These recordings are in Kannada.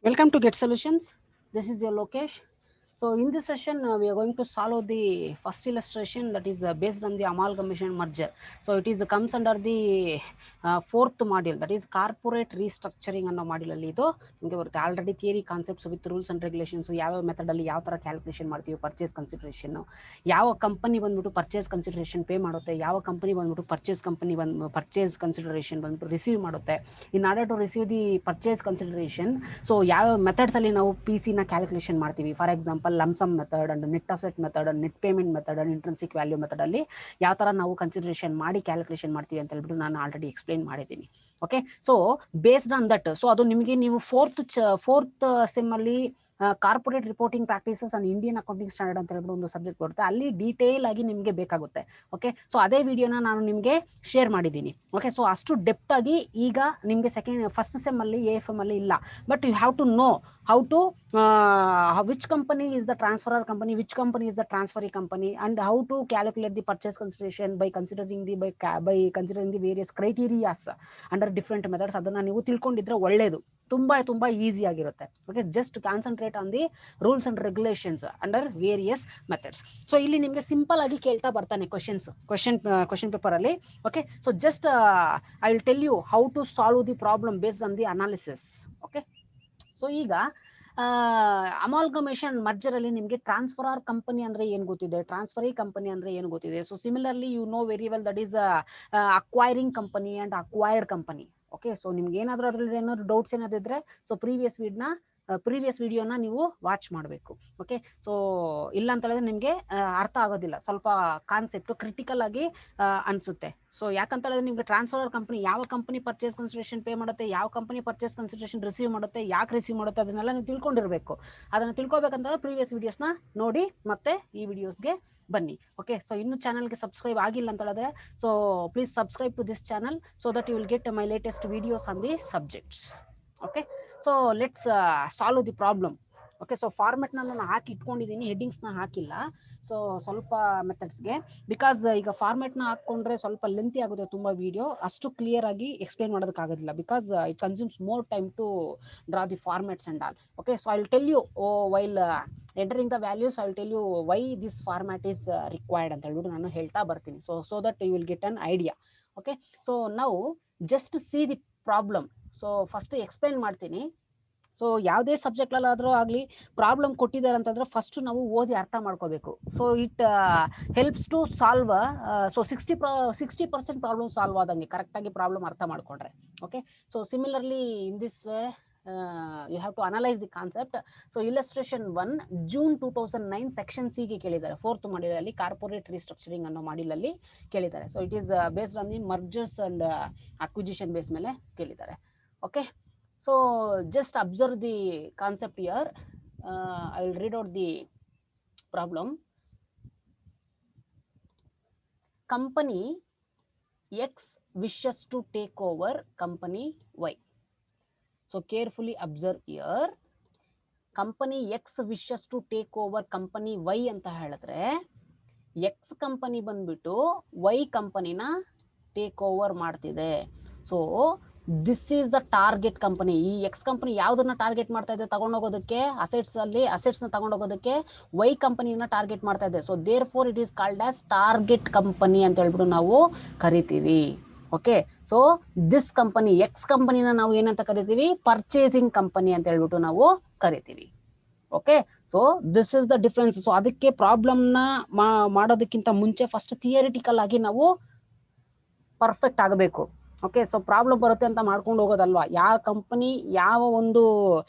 Welcome to Get Solutions. This is your Lokesh. So in this session, we are going to solve the first illustration that is based on the amalgamation merger. So it is comes under the fourth module, that is corporate restructuring ಅನ್ನೋ module ಅಲ್ಲಿ ಇದು ನಿಮಗೆ ಬರುತ್ತೆ. Already theory concepts with rules and regulations ಯಾವ ಮೆಥಡ್ ಅಲ್ಲಿ ಯಾವ ತರ ಕ್ಯಾಲ್ಕುಲೇಷನ್ ಮಾಡ್ತೀವಿ, ಪರ್ಚೇಸ್ ಕನ್ಸಿಡರೇಷನ್, ಯಾವ ಕಂಪನಿ ಬಂದ್ಬಿಟ್ಟು ಪರ್ಚೇಸ್ ಕನ್ಸಿಡರೇಷನ್ ಪೇ ಮಾಡುತ್ತೆ, ಯಾವ ಕಂಪನಿ ಬಂದ್ಬಿಟ್ಟು ಪರ್ಚೇಸ್ ಕನ್ಸಿಡರೇಷನ್ ಬಂದ್ಬಿಟ್ಟು ರಿಸೀವ್ ಮಾಡುತ್ತೆ. In order to receive the purchase consideration, so ಯಾವ ಮೆಥಡ್ಸ್ ಅಲ್ಲಿ ನಾವು ಪಿ ಸಿ ನ ಕ್ಯಾಲ್ಕುಲೇಷನ್ ಮಾಡ್ತೀವಿ. For example lump sum method and net asset method and net payment method and intrinsic value method ಅಲ್ಲಿ ಯಾವ ತರ ನಾವು ಕನ್ಸಿಡರೇಷನ್ ಮಾಡಿ ಕ್ಯಾಲ್ಕುಲೇಷನ್ ಮಾಡ್ತೀವಿ ಅಂತ ಹೇಳ್ಬಿಟ್ಟು ನಾನು ಆಲ್ರೆಡಿ ಎಕ್ಸ್ಪ್ಲೈನ್ ಮಾಡಿದ್ದೀನಿ. Okay, so based on that, so ಅದು ನಿಮಗೆ ನೀವು ಫೋರ್ತ್ ಸೆಮ್ ಅಲ್ಲಿ corporate reporting practices and Indian accounting standard ಅಂತ ಹೇಳ್ಬಿಟ್ಟು ಒಂದು ಸಬ್ಜೆಕ್ಟ್ ಬರುತ್ತೆ. ಅಲ್ಲಿ ಡೀಟೇಲ್ ಆಗಿ ನಿಮಗೆ ಬೇಕಾಗುತ್ತೆ. ಓಕೆ, ಸೊ ಅದೇ ವಿಡಿಯೋನ ನಾನು ನಿಮಗೆ ಶೇರ್ ಮಾಡಿದ್ದೀನಿ. ಓಕೆ, ಸೊ ಅಷ್ಟು ಡೆಪ್ತ್ ಆಗಿ ಈಗ ನಿಮಗೆ ಫಸ್ಟ್ ಸೆಮ್ ಅಲ್ಲಿ AFM ಅಲ್ಲಿ ಇಲ್ಲ. But you have to know how to which company is the transferor company, which company is the transferee company, and how to calculate the purchase consideration by considering the various criteria under different methods. ಅದನ್ನ ನೀವು ತಿಳ್ಕೊಂಡಿದ್ರೆ ಒಳ್ಳೇದು, ತುಂಬಾ ಈಸಿ ಆಗಿರುತ್ತೆ. Okay, just concentrate on the rules and regulations under various methods. So ಇಲ್ಲಿ ನಿಮಗೆ ಸಿಂಪಲ್ ಆಗಿ ಕೇಳ್ತಾ ಬರ್ತಾನೆ ಕ್ವಶನ್ ಪೇಪರ್ ಅಲ್ಲಿ. Okay, so just I will tell you how to solve the problem based on the analysis. Okay, so ಈಗ ಅಮಾಲ್ಗಮೇಷನ್ ಮರ್ಜರ್ ಅಲ್ಲಿ ನಿಮಗೆ ಟ್ರಾನ್ಸ್ಫರರ್ ಕಂಪನಿ ಅಂದ್ರೆ ಏನ್ ಗೊತ್ತಿದೆ, ಟ್ರಾನ್ಸ್ಫರಿ ಕಂಪನಿ ಅಂದ್ರೆ ಏನು ಗೊತ್ತಿದೆ. So similarly you know very well that is acquiring company and acquired company. Okay, so ನಿಮ್ಗೆ ಏನಾದ್ರೂ ಅದ್ರಲ್ಲಿ ಏನಾದ್ರು ಡೌಟ್ಸ್ ಏನಾದಿದ್ರೆ ಸೊ ಪ್ರೀವಿಯಸ್ ವಿಡಿಯೋನ ನೀವು ವಾಚ್ ಮಾಡಬೇಕು. ಓಕೆ, ಸೊ ಇಲ್ಲ ಅಂತ ಹೇಳಿದ್ರೆ ನಿಮಗೆ ಅರ್ಥ ಆಗೋದಿಲ್ಲ, ಸ್ವಲ್ಪ ಕಾನ್ಸೆಪ್ಟ್ ಕ್ರಿಟಿಕಲ್ ಆಗಿ ಅನ್ಸುತ್ತೆ. ಸೊ ಯಾಕಂತ ಹೇಳಿದ್ರೆ ನಿಮ್ಗೆ ಟ್ರಾನ್ಸ್ಫರ್ ಕಂಪನಿ ಯಾವ ಕಂಪನಿ ಪರ್ಚೇಸ್ ಕನ್ಸಿಡರೇಷನ್ ಪೇ ಮಾಡುತ್ತೆ, ಯಾವ ಕಂಪನಿ ಪರ್ಚೇಸ್ ಕನ್ಸಿಡರೇಷನ್ ರಿಸೀವ್ ಮಾಡುತ್ತೆ, ಯಾಕೆ ರಿಸೀವ್ ಮಾಡುತ್ತೆ, ಅದನ್ನೆಲ್ಲ ನೀವು ತಿಳ್ಕೊಂಡಿರ್ಬೇಕು. ಅದನ್ನ ತಿಳ್ಕೊಬೇಕಂತಂದ್ರೆ ಪ್ರೀವಿಯಸ್ ವಿಡಿಯೋಸ್ನ ನೋಡಿ ಮತ್ತೆ ಈ ವಿಡಿಯೋಸ್ಗೆ ಬನ್ನಿ. ಓಕೆ, ಸೊ ಇನ್ನು ಚಾನಲ್ಗೆ ಸಬ್ಸ್ಕ್ರೈಬ್ ಆಗಿಲ್ಲ ಅಂತ ಹೇಳಿದ್ರೆ so please subscribe to this channel so that you will get my latest videos on the subjects. Okay, so let's solve the problem. Okay, so format ನಾನು ಹಾಕಿ ಇಟ್ಕೊಂಡಿದ್ದೀನಿ, ಹೆಡ್ಡಿಂಗ್ಸ್ನ ಹಾಕಿಲ್ಲ. ಸೊ ಸ್ವಲ್ಪ ಮೆಥಡ್ಸ್ಗೆ ಬಿಕಾಸ್ ಈಗ ಫಾರ್ಮೆಟ್ನ ಹಾಕೊಂಡ್ರೆ ಸ್ವಲ್ಪ ಲೆಂತಿ ಆಗುತ್ತೆ, ತುಂಬ ವಿಡಿಯೋ ಅಷ್ಟು ಕ್ಲಿಯರ್ ಆಗಿ ಎಕ್ಸ್ಪ್ಲೈನ್ ಮಾಡೋದಕ್ಕಾಗೋದಿಲ್ಲ because it consumes more time to draw the formats and all. Okay, so I will tell you while entering the values I will tell you why this format is required ಅಂತ ಹೇಳ್ಬಿಟ್ಟು ನಾನು ಹೇಳ್ತಾ ಬರ್ತೀನಿ. So that you will get an idea. Okay, so ನಾವು just see the problem. So first explain ಮಾಡ್ತೀನಿ. ಸೊ ಯಾವುದೇ ಸಬ್ಜೆಕ್ಟಲ್ಲಾದರೂ ಆಗಲಿ ಪ್ರಾಬ್ಲಮ್ ಕೊಟ್ಟಿದ್ದಾರೆ ಅಂತಂದ್ರೆ ಫಸ್ಟ್ ನಾವು ಓದಿ ಅರ್ಥ ಮಾಡ್ಕೋಬೇಕು. So it helps to solve. So 60% problem solve ಆದಂಗೆ ಕರೆಕ್ಟಾಗಿ ಪ್ರಾಬ್ಲಮ್ ಅರ್ಥ ಮಾಡ್ಕೊಂಡ್ರೆ. Okay, so similarly in this way you have to analyse the concept. So illustration 1 June 2009 section C ಗೆ ಕೇಳಿದ್ದಾರೆ. ಫೋರ್ತ್ ಮಾಡ್ಯೂಲ್ ಅಲ್ಲಿ ಕಾರ್ಪೊರೇಟ್ ರಿಸ್ಟ್ರಕ್ಚರಿಂಗ್ ಅನ್ನೋ ಮಾಡ್ಯೂಲ್ ಅಲ್ಲಿ ಕೇಳಿದ್ದಾರೆ. So it is based on the mergers and acquisition base ಮೇಲೆ ಕೇಳಿದ್ದಾರೆ. Okay, so just observe the concept here. I will read out the problem. Company X wishes to take over company Y. So carefully observe here. Company X wishes to take over company Y ಅಂತ ಹೇಳಿದ್ರೆ X ಕಂಪನಿ ಬಂದ್ಬಿಟ್ಟು Y ಕಂಪನಿನ ಟೇಕ್ ಓವರ್ ಮಾಡ್ತಿದೆ. So this is the target company. ಈ ಎಕ್ಸ್ ಕಂಪನಿ ಯಾವ್ದನ್ನ ಟಾರ್ಗೆಟ್ ಮಾಡ್ತಾ ಇದೆ, ತಗೊಂಡೋಗೋದಕ್ಕೆ ಅಸೆಟ್ಸ್ ನ ತಗೊಂಡೋಗೋದಕ್ಕೆ ವೈ ಕಂಪನಿನ ಟಾರ್ಗೆಟ್ ಮಾಡ್ತಾ ಇದೆ. So therefore it is called as target company ಅಂತ ಹೇಳ್ಬಿಟ್ಟು ನಾವು ಕರಿತೀವಿ. Okay, so this company X ಕಂಪನಿನ ನಾವು ಏನಂತ ಕರಿತೀವಿ, ಪರ್ಚೇಸಿಂಗ್ ಕಂಪನಿ ಅಂತ ಹೇಳ್ಬಿಟ್ಟು ನಾವು ಕರಿತೀವಿ. Okay, so this is the difference. So ಅದಕ್ಕೆ ಪ್ರಾಬ್ಲಮ್ನ ಮಾಡೋದಕ್ಕಿಂತ ಮುಂಚೆ ಫಸ್ಟ್ ಥಿಯರಿಟಿಕಲ್ ಆಗಿ ನಾವು ಪರ್ಫೆಕ್ಟ್ ಆಗಬೇಕು. ಓಕೆ, ಸೊ ಪ್ರಾಬ್ಲಮ್ ಬರುತ್ತೆ ಅಂತ ಮಾಡ್ಕೊಂಡು ಹೋಗೋದಲ್ವಾ. ಯಾವ ಕಂಪನಿ ಯಾವ ಒಂದು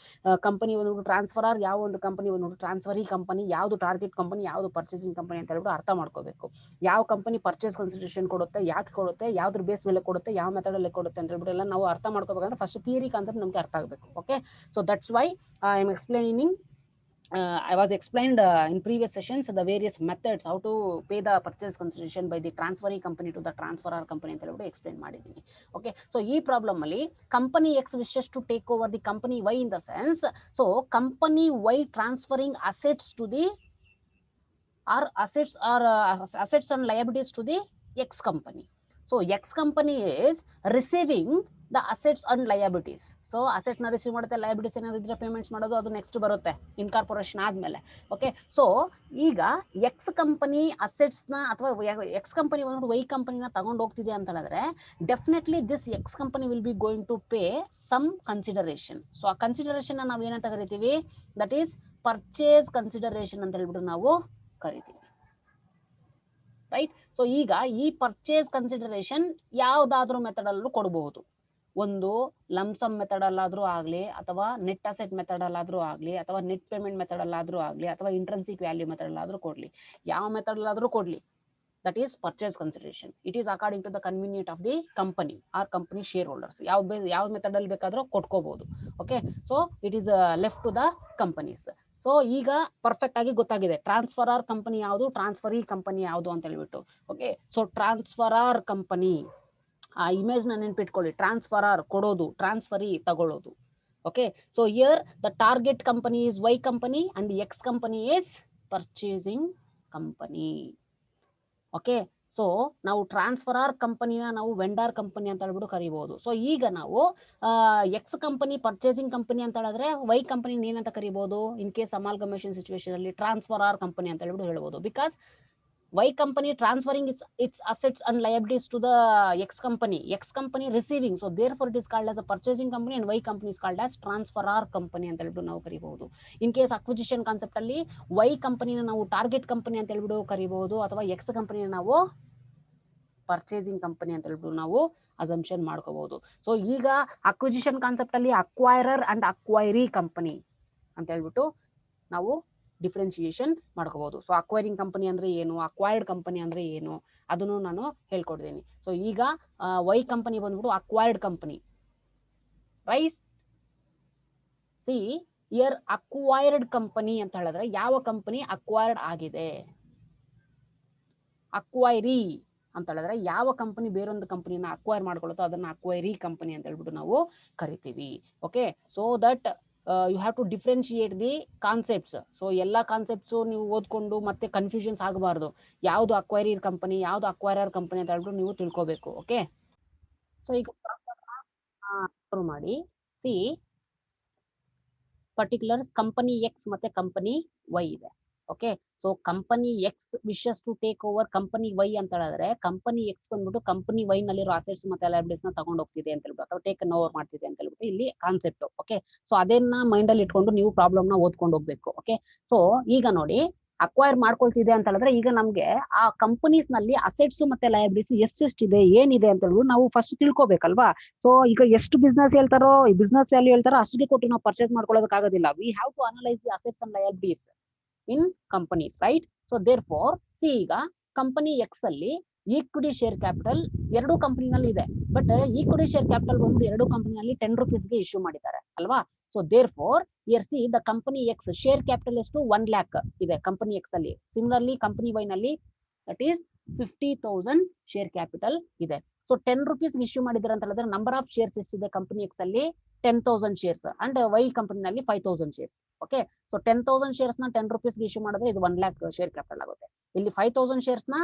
ಕಂಪನಿ ಬಂದ್ಬಿಟ್ಟು ಟ್ರಾನ್ಸ್ಫರರ್, ಯಾವ ಒಂದು ಕಂಪನಿ ಬಂದ್ಬಿಟ್ಟು ಟ್ರಾನ್ಸ್ಫರಿ ಕಂಪನಿ, ಯಾವುದು ಟಾರ್ಗೆಟ್ ಕಂಪನಿ, ಯಾವುದು ಪರ್ಚೇಸಿಂಗ್ ಕಂಪನಿ ಅಂತ ಹೇಳ್ಬಿಟ್ಟು ಅರ್ಥ ಮಾಡ್ಕೋಬೇಕು. ಯಾವ ಕಂಪನಿ ಪರ್ಚೇಸ್ ಕನ್ಸಿಡರೇಷನ್ ಕೊಡುತ್ತೆ, ಯಾಕೆ ಕೊಡುತ್ತೆ, ಯಾವ್ದ್ರ ಬೇಸ್ ಮೇಲೆ ಕೊಡುತ್ತೆ, ಯಾವ ಮೆಥಡಲ್ಲಿ ಕೊಡುತ್ತೆ ಅಂತ ಹೇಳ್ಬಿಟ್ಟು ಎಲ್ಲ ನಾವು ಅರ್ಥ ಮಾಡ್ಕೋಬೇಕಂದ್ರೆ ಫಸ್ಟ್ ಥಿಯರಿ ಕಾನ್ಸೆಪ್ಟ್ ನಮಗೆ ಅರ್ಥ ಆಗಬೇಕು. Okay, so that's why I am explaining. I was explained in previous sessions the various methods how to pay the purchase consideration by the transferee company to the transferor company ಅಂತ ಹೇಳ್ಬಿಟ್ಟು ಎಕ್ಸ್ಪ್ಲೈನ್ ಮಾಡಿದ್ದೀನಿ. ಓಕೆ, ಸೊ ಈ ಪ್ರಾಬ್ಲಮ್ ಅಲ್ಲಿ company X wishes to take over the company Y in the sense, so company Y transferring assets to the assets and liabilities to the X company. So X company is receiving the assets and liabilities. So asset ನ ರಿಸೀವ್ ಮಾಡುತ್ತೆ, ಲಯಬಿಲಿಟೀಸ್ ಏನಾದ್ರು ಇದ್ರೆ ಪೇಮೆಂಟ್ಸ್ ಮಾಡೋದು, ಅದು ನೆಕ್ಸ್ಟ್ ಬರುತ್ತೆ ಇನ್ಕಾರ್ಪೊರೇಷನ್ ಆದ್ಮೇಲೆ. ಓಕೆ, ಸೊ ಈಗ ಎಕ್ಸ್ ಕಂಪನಿ ಅಸೆಟ್ಸ್ ನ ಅಥವಾ ಎಕ್ಸ್ ಕಂಪನಿ ಬಂದ್ಬಿಟ್ಟು ವೈ ಕಂಪನಿನ ತಗೊಂಡು ಹೋಗ್ತಿದೆ ಅಂತ ಹೇಳಿದ್ರೆ definitely this X company will be going to pay some consideration. So ಆ ಕನ್ಸಿಡರೇಷನ್ ನಾವು ಏನಂತ ಕರಿತೀವಿ, ದಟ್ ಈಸ್ ಪರ್ಚೇಸ್ ಕನ್ಸಿಡರೇಷನ್ ಅಂತ ಹೇಳ್ಬಿಟ್ಟು ನಾವು ಕರಿತೀವಿ, ರೈಟ್. ಸೊ ಈಗ ಈ ಪರ್ಚೇಸ್ ಕನ್ಸಿಡರೇಷನ್ ಯಾವ್ದಾದ್ರು ಮೆಥಡ್ ಅಲ್ಲೂ ಕೊಡಬಹುದು. ಒಂದು ಲಂಸಮ್ ಮೆಥಡ್ ಅಲ್ಲಾದ್ರೂ ಆಗ್ಲಿ, ಅಥವಾ ನೆಟ್ ಅಸೆಟ್ ಮೆಥಡ್ ಅಲ್ಲಾದ್ರೂ ಆಗ್ಲಿ, ಅಥವಾ ನೆಟ್ ಪೇಮೆಂಟ್ ಮೆಥಡ್ ಅಲ್ಲಾದ್ರೂ ಆಗ್ಲಿ, ಅಥವಾ ಇಂಟ್ರೆನ್ಸಿಕ್ ವ್ಯಾಲ್ಯೂ ಮೆಥಡ್ ಅಲ್ಲಾದ್ರೂ ಕೊಡ್ಲಿ, ಯಾವ ಮೆಥಡ್ ಅಲ್ಲಾದ್ರೂ ಕೊಡ್ಲಿ, that is purchase consideration. It is according to the convenient of the company or company shareholders. ಯಾವ ಮೆಥಡ್ ಅಲ್ಲಿ ಬೇಕಾದ್ರೂ ಕೊಟ್ಕೋಬಹುದು. Okay, so it is left to the companies. So ಈಗ ಪರ್ಫೆಕ್ಟ್ ಆಗಿ ಗೊತ್ತಾಗಿದೆ ಟ್ರಾನ್ಸ್ಫರರ್ ಕಂಪನಿ ಯಾವುದು, ಟ್ರಾನ್ಸ್ಫರಿ ಕಂಪನಿ ಯಾವುದು ಅಂತ ಹೇಳ್ಬಿಟ್ಟು. ಓಕೆ, ಸೊ ಟ್ರಾನ್ಸ್ಫರರ್ ಕಂಪನಿ, ಆ ಇಮೇಜ್ ನ ನೆನ್ಪಿಟ್ಕೊಳ್ಳಿ. ಟ್ರಾನ್ಸ್ಫರರ್ ಕೊಡೋದು, ಟ್ರಾನ್ಸ್ಫರಿ ತಗೊಳ್ಳೋದು. Okay, so here the target company is Y company and X company is purchasing company. Okay, so ನಾವು ಟ್ರಾನ್ಸ್ಫರರ್ ಕಂಪನಿನ ನಾವು ವೆಂಡರ್ ಕಂಪನಿ ಅಂತ ಹೇಳ್ಬಿಟ್ಟು ಕರಿಬಹುದು. ಸೊ ಈಗ ನಾವು ಎಕ್ಸ್ ಕಂಪನಿ ಪರ್ಚೇಸಿಂಗ್ ಕಂಪನಿ ಅಂತ ಹೇಳಿದ್ರೆ ವೈ ಕಂಪನಿ ಏನಂತ ಕರಿಬಹುದು, ಇನ್ ಕೇಸ್ ಅಮಾಲ್ಗಮೇಷನ್ ಸಿಚುವೇಶನ್ ಅಲ್ಲಿ ಟ್ರಾನ್ಸ್ಫರರ್ ಕಂಪನಿ ಅಂತ ಹೇಳ್ಬಿಟ್ಟು ಹೇಳ್ಬೋದು. Because Y company transferring its assets and liabilities to the X company receiving. So therefore it is called as a purchasing company and Y company is called as transferor company ಅಂತ ಹೇಳ್ಬಿಟ್ಟು ನಾವು ಕರಿಬಹುದು. ಇನ್ ಕೇಸ್ ಅಕ್ವಿಸಿಷನ್ ಕಾನ್ಸೆಪ್ಟ್ ಅಲ್ಲಿ Y ಕಂಪನಿನ ನಾವು ಟಾರ್ಗೆಟ್ ಕಂಪನಿ ಅಂತ ಹೇಳ್ಬಿಟ್ಟು ಕರಿಬಹುದು, ಅಥವಾ X ಕಂಪನಿನ ನಾವು ಪರ್ಚೇಸಿಂಗ್ ಕಂಪನಿ ಅಂತ ಹೇಳ್ಬಿಟ್ಟು ನಾವು ಅಸಂಪ್ಷನ್ ಮಾಡ್ಕೋಬಹುದು. ಸೊ ಈಗ ಅಕ್ವಿಸಿಷನ್ ಕಾನ್ಸೆಪ್ಟ್ ಅಲ್ಲಿ ಅಕ್ವೈರರ್ ಅಂಡ್ ಅಕ್ವೈರಿ ಕಂಪನಿ ಅಂತ ಹೇಳ್ಬಿಟ್ಟು ನಾವು ಡಿಫ್ರೆನ್ಶಿಯೇಷನ್ ಮಾಡ್ಕೋಬಹುದು. ಸೊ ಅಕ್ವೈರಿಂಗ್ ಕಂಪನಿ ಅಂದ್ರೆ ಏನು, ಅಕ್ವೈರ್ಡ್ ಕಂಪನಿ ಅಂದ್ರೆ ಏನು, ಅದನ್ನು ನಾನು ಹೇಳ್ಕೊಡ್ತೀನಿ. ಸೊ ಈಗ ವೈ ಕಂಪನಿ ಬಂದ್ಬಿಟ್ಟು acquired company, right. C year acquired company ಅಂತ ಹೇಳಿದ್ರೆ ಯಾವ ಕಂಪನಿ ಅಕ್ವೈರ್ಡ್ ಆಗಿದೆ. ಅಕ್ವೈರಿ ಅಂತ ಹೇಳಿದ್ರೆ ಯಾವ ಕಂಪನಿ ಬೇರೊಂದು ಕಂಪನಿನ ಅಕ್ವೈರ್ ಮಾಡ್ಕೊಳ್ಳುತ್ತೋ ಅದನ್ನ ಅಕ್ವೈರಿ ಕಂಪನಿ ಅಂತ ಹೇಳ್ಬಿಟ್ಟು ನಾವು ಕರಿತೀವಿ. Okay, so that you have to differentiate the concepts. So ಎಲ್ಲಾ ಕಾನ್ಸೆಪ್ಟ್ಸ್ ನೀವು ಓದ್ಕೊಂಡು ಮತ್ತೆ ಕನ್ಫ್ಯೂಷನ್ಸ್ ಆಗಬಾರ್ದು. ಯಾವ್ದು ಅಕ್ವೈರಿ ಕಂಪನಿ, ಯಾವ್ದು ಅಕ್ವೈರರ್ ಕಂಪನಿ ಅಂತ ಹೇಳ್ಬಿಟ್ಟು ನೀವು ತಿಳ್ಕೋಬೇಕು. ಓಕೆ, ಸೊ ಈಗ ಮಾಡಿ ಸಿ ಪರ್ಟಿಕ್ಯುಲರ್ಸ್ ಕಂಪನಿ ಎಕ್ಸ್ ಮತ್ತೆ ಕಂಪನಿ ವೈ ಇದೆ. Okay, so company X wishes to take over company Y ಅಂತ ಹೇಳಿದ್ರೆ ಕಂಪನಿ ಎಕ್ಸ್ ಬಂದ್ಬಿಟ್ಟು ಕಂಪನಿ ವೈ ನಲ್ಲಿರೋ ಅಸೆಟ್ಸ್ ಮತ್ತೆ ಲಯಬಿಲಿಟೀಸ್ ನ ತಗೊಂಡು ಹೋಗ್ತಿದೆ ಅಂತ ಹೇಳ್ಬಿಟ್ಟು, ಅಥವಾ ಟೇಕ್ ಓವರ್ ಮಾಡ್ತಿದೆ ಅಂತ ಹೇಳ್ಬಿಟ್ಟು ಇಲ್ಲಿ ಕಾನ್ಸೆಪ್ಟ್. ಓಕೆ, ಸೊ ಅದನ್ನ ಮೈಂಡ್ ಅಲ್ಲಿ ಇಟ್ಕೊಂಡು ನೀವು ಪ್ರಾಬ್ಲಮ್ ನ ಓದ್ಕೊಂಡು ಹೋಗ್ಬೇಕು. ಓಕೆ, ಸೊ ಈಗ ನೋಡಿ ಅಕ್ವೈರ್ ಮಾಡ್ಕೊಳ್ತಿದೆ ಅಂತ ಹೇಳಿದ್ರೆ ಈಗ ನಮ್ಗೆ ಆ ಕಂಪನೀಸ್ ನಲ್ಲಿ ಅಸೆಟ್ಸ್ ಮತ್ತೆ ಲಯಬಿಲಿಟೀಸ್ ಎಷ್ಟೆಷ್ಟಿದೆ ಏನಿದೆ ಅಂತ ಹೇಳ್ಬಿಟ್ಟು ನಾವು ಫಸ್ಟ್ ತಿಳ್ಕೊಬೇಕಲ್ವಾ. ಸೊ ಈಗ ಎಷ್ಟು ಬಿಸ್ನೆಸ್ ಹೇಳ್ತಾರೋ, ಈ ಬಿಸ್ನೆಸ್ ವ್ಯಾಲ್ಯೂ ಹೇಳ್ತಾರೋ ಅಷ್ಟಿಗೆ ಕೊಟ್ಟು ನಾವು ಪರ್ಚೇಸ್ ಮಾಡ್ಕೊಳ್ಳೋದಕ್ಕಾಗೋದಿಲ್ಲ. We have to analyse the assets and liabilities in companies, right. So therefore see ಈಗ ಕಂಪನಿ ಎಕ್ಸ್ ಅಲ್ಲಿ ಈಕ್ವಿಟಿ ಶೇರ್ ಕ್ಯಾಪಿಟಲ್ ಎರಡು ಕಂಪನಿನಲ್ಲಿ ಇದೆ. ಬಟ್ ಈಕ್ವಿಟಿ ಶೇರ್ ಕ್ಯಾಪಿಟಲ್ ಬಂದು ಎರಡು ಕಂಪನಿನಲ್ಲಿ 10 rupees ಇಶ್ಯೂ ಮಾಡಿದ್ದಾರೆ ಅಲ್ವಾ. So therefore here see the company X share capital ಎಷ್ಟು 1 lakh ಇದೆ ಕಂಪನಿ ಎಕ್ಸ್ ಅಲ್ಲಿ. ಸಿಮಿಲರ್ಲಿ ಕಂಪನಿ ವೈ ನಲ್ಲಿ ದಟ್ ಈಸ್ 50,000 ಶೇರ್ ಕ್ಯಾಪಿಟಲ್ ಇದೆ. ಸೊ 10 rupees ಇಶ್ಯೂ ಮಾಡಿದ್ರೆ ಅಂತ ಹೇಳಿದ್ರೆ ನಂಬರ್ ಆಫ್ ಶೇರ್ಸ್ ಎಷ್ಟಿದೆ ಕಂಪನಿ ಎಕ್ಸ್ ಅಲ್ಲಿ 10,000 ಶೇರ್ಸ್ ಅಂಡ್ ವೈ ಕಂಪನಿನಲ್ಲಿ 5,000 ಶೇರ್ಸ್. ಓಕೆ, ಸೊ 10,000 ಶೇರ್ಸ್ ನ 10 rupees ಇಶ್ಯೂ ಮಾಡಿದ್ರೆ ಇದು 1 lakh ಶೇರ್ ಕ್ಯಾಪಿಟಲ್ ಆಗುತ್ತೆ. ಇಲ್ಲಿ 5,000 ಶೇರ್ಸ್ ನ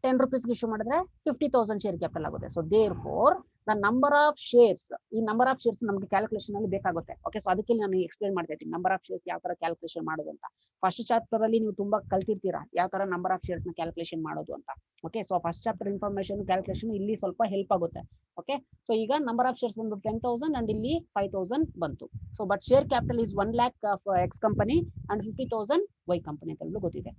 10 rupees ಇಶ್ಯೂ ಮಾಡಿದ್ರೆ 50,000 ಶೇರ್ ಕ್ಯಾಪಿಟಲ್ ಆಗುತ್ತೆ. So therefore the number of shares, ಈ ನಂಬರ್ ಆಫ್ ಶೇರ್ಸ್ ನಮಗೆ ಕ್ಯಾಲ್ಕುಲೇಷನ್ ಅಲ್ಲಿ ಬೇಕಾಗುತ್ತೆ. ಓಕೆ, ಸೊ ಅದಕ್ಕೆ ನಾನು ಎಕ್ಸ್ಪ್ಲೇನ್ ಮಾಡ್ತಾ ಇದ್ದೀನಿ ನಂಬರ್ ಆಫ್ ಶೇರ್ಸ್ ಯಾವ ತರ ಕ್ಯಾಲ್ಕುಲೇಷನ್ ಮಾಡೋದು ಅಂತ. ಫಸ್ಟ್ ಚಾಪ್ಟರ್ ಅಲ್ಲಿ ನೀವು ತುಂಬಾ ಕಲ್ತಿರ್ತೀರಾ ಯಾವ ತರ ನಂಬರ್ ಆಫ್ ಶೇರ್ಸ್ ನ ಕ್ಯಾಲ್ಕುಲೇಷನ್ ಮಾಡೋದು ಅಂತ. Okay, so first chapter information calculation ಇಲ್ಲಿ ಸ್ವಲ್ಪ ಹೆಲ್ಪ್ ಆಗುತ್ತೆ. ಓಕೆ, ಸೊ ಈಗ ನಂಬರ್ ಆಫ್ ಶೇರ್ಸ್ ಬಂದು 10,000 ಅಂಡ್ ಇಲ್ಲಿ 5,000 ಬಂತು. So but share capital is 1 lakh of X company and 50,000 Y company ಅಂತ ಹೇಳಿ ಗೊತ್ತಿದೆ.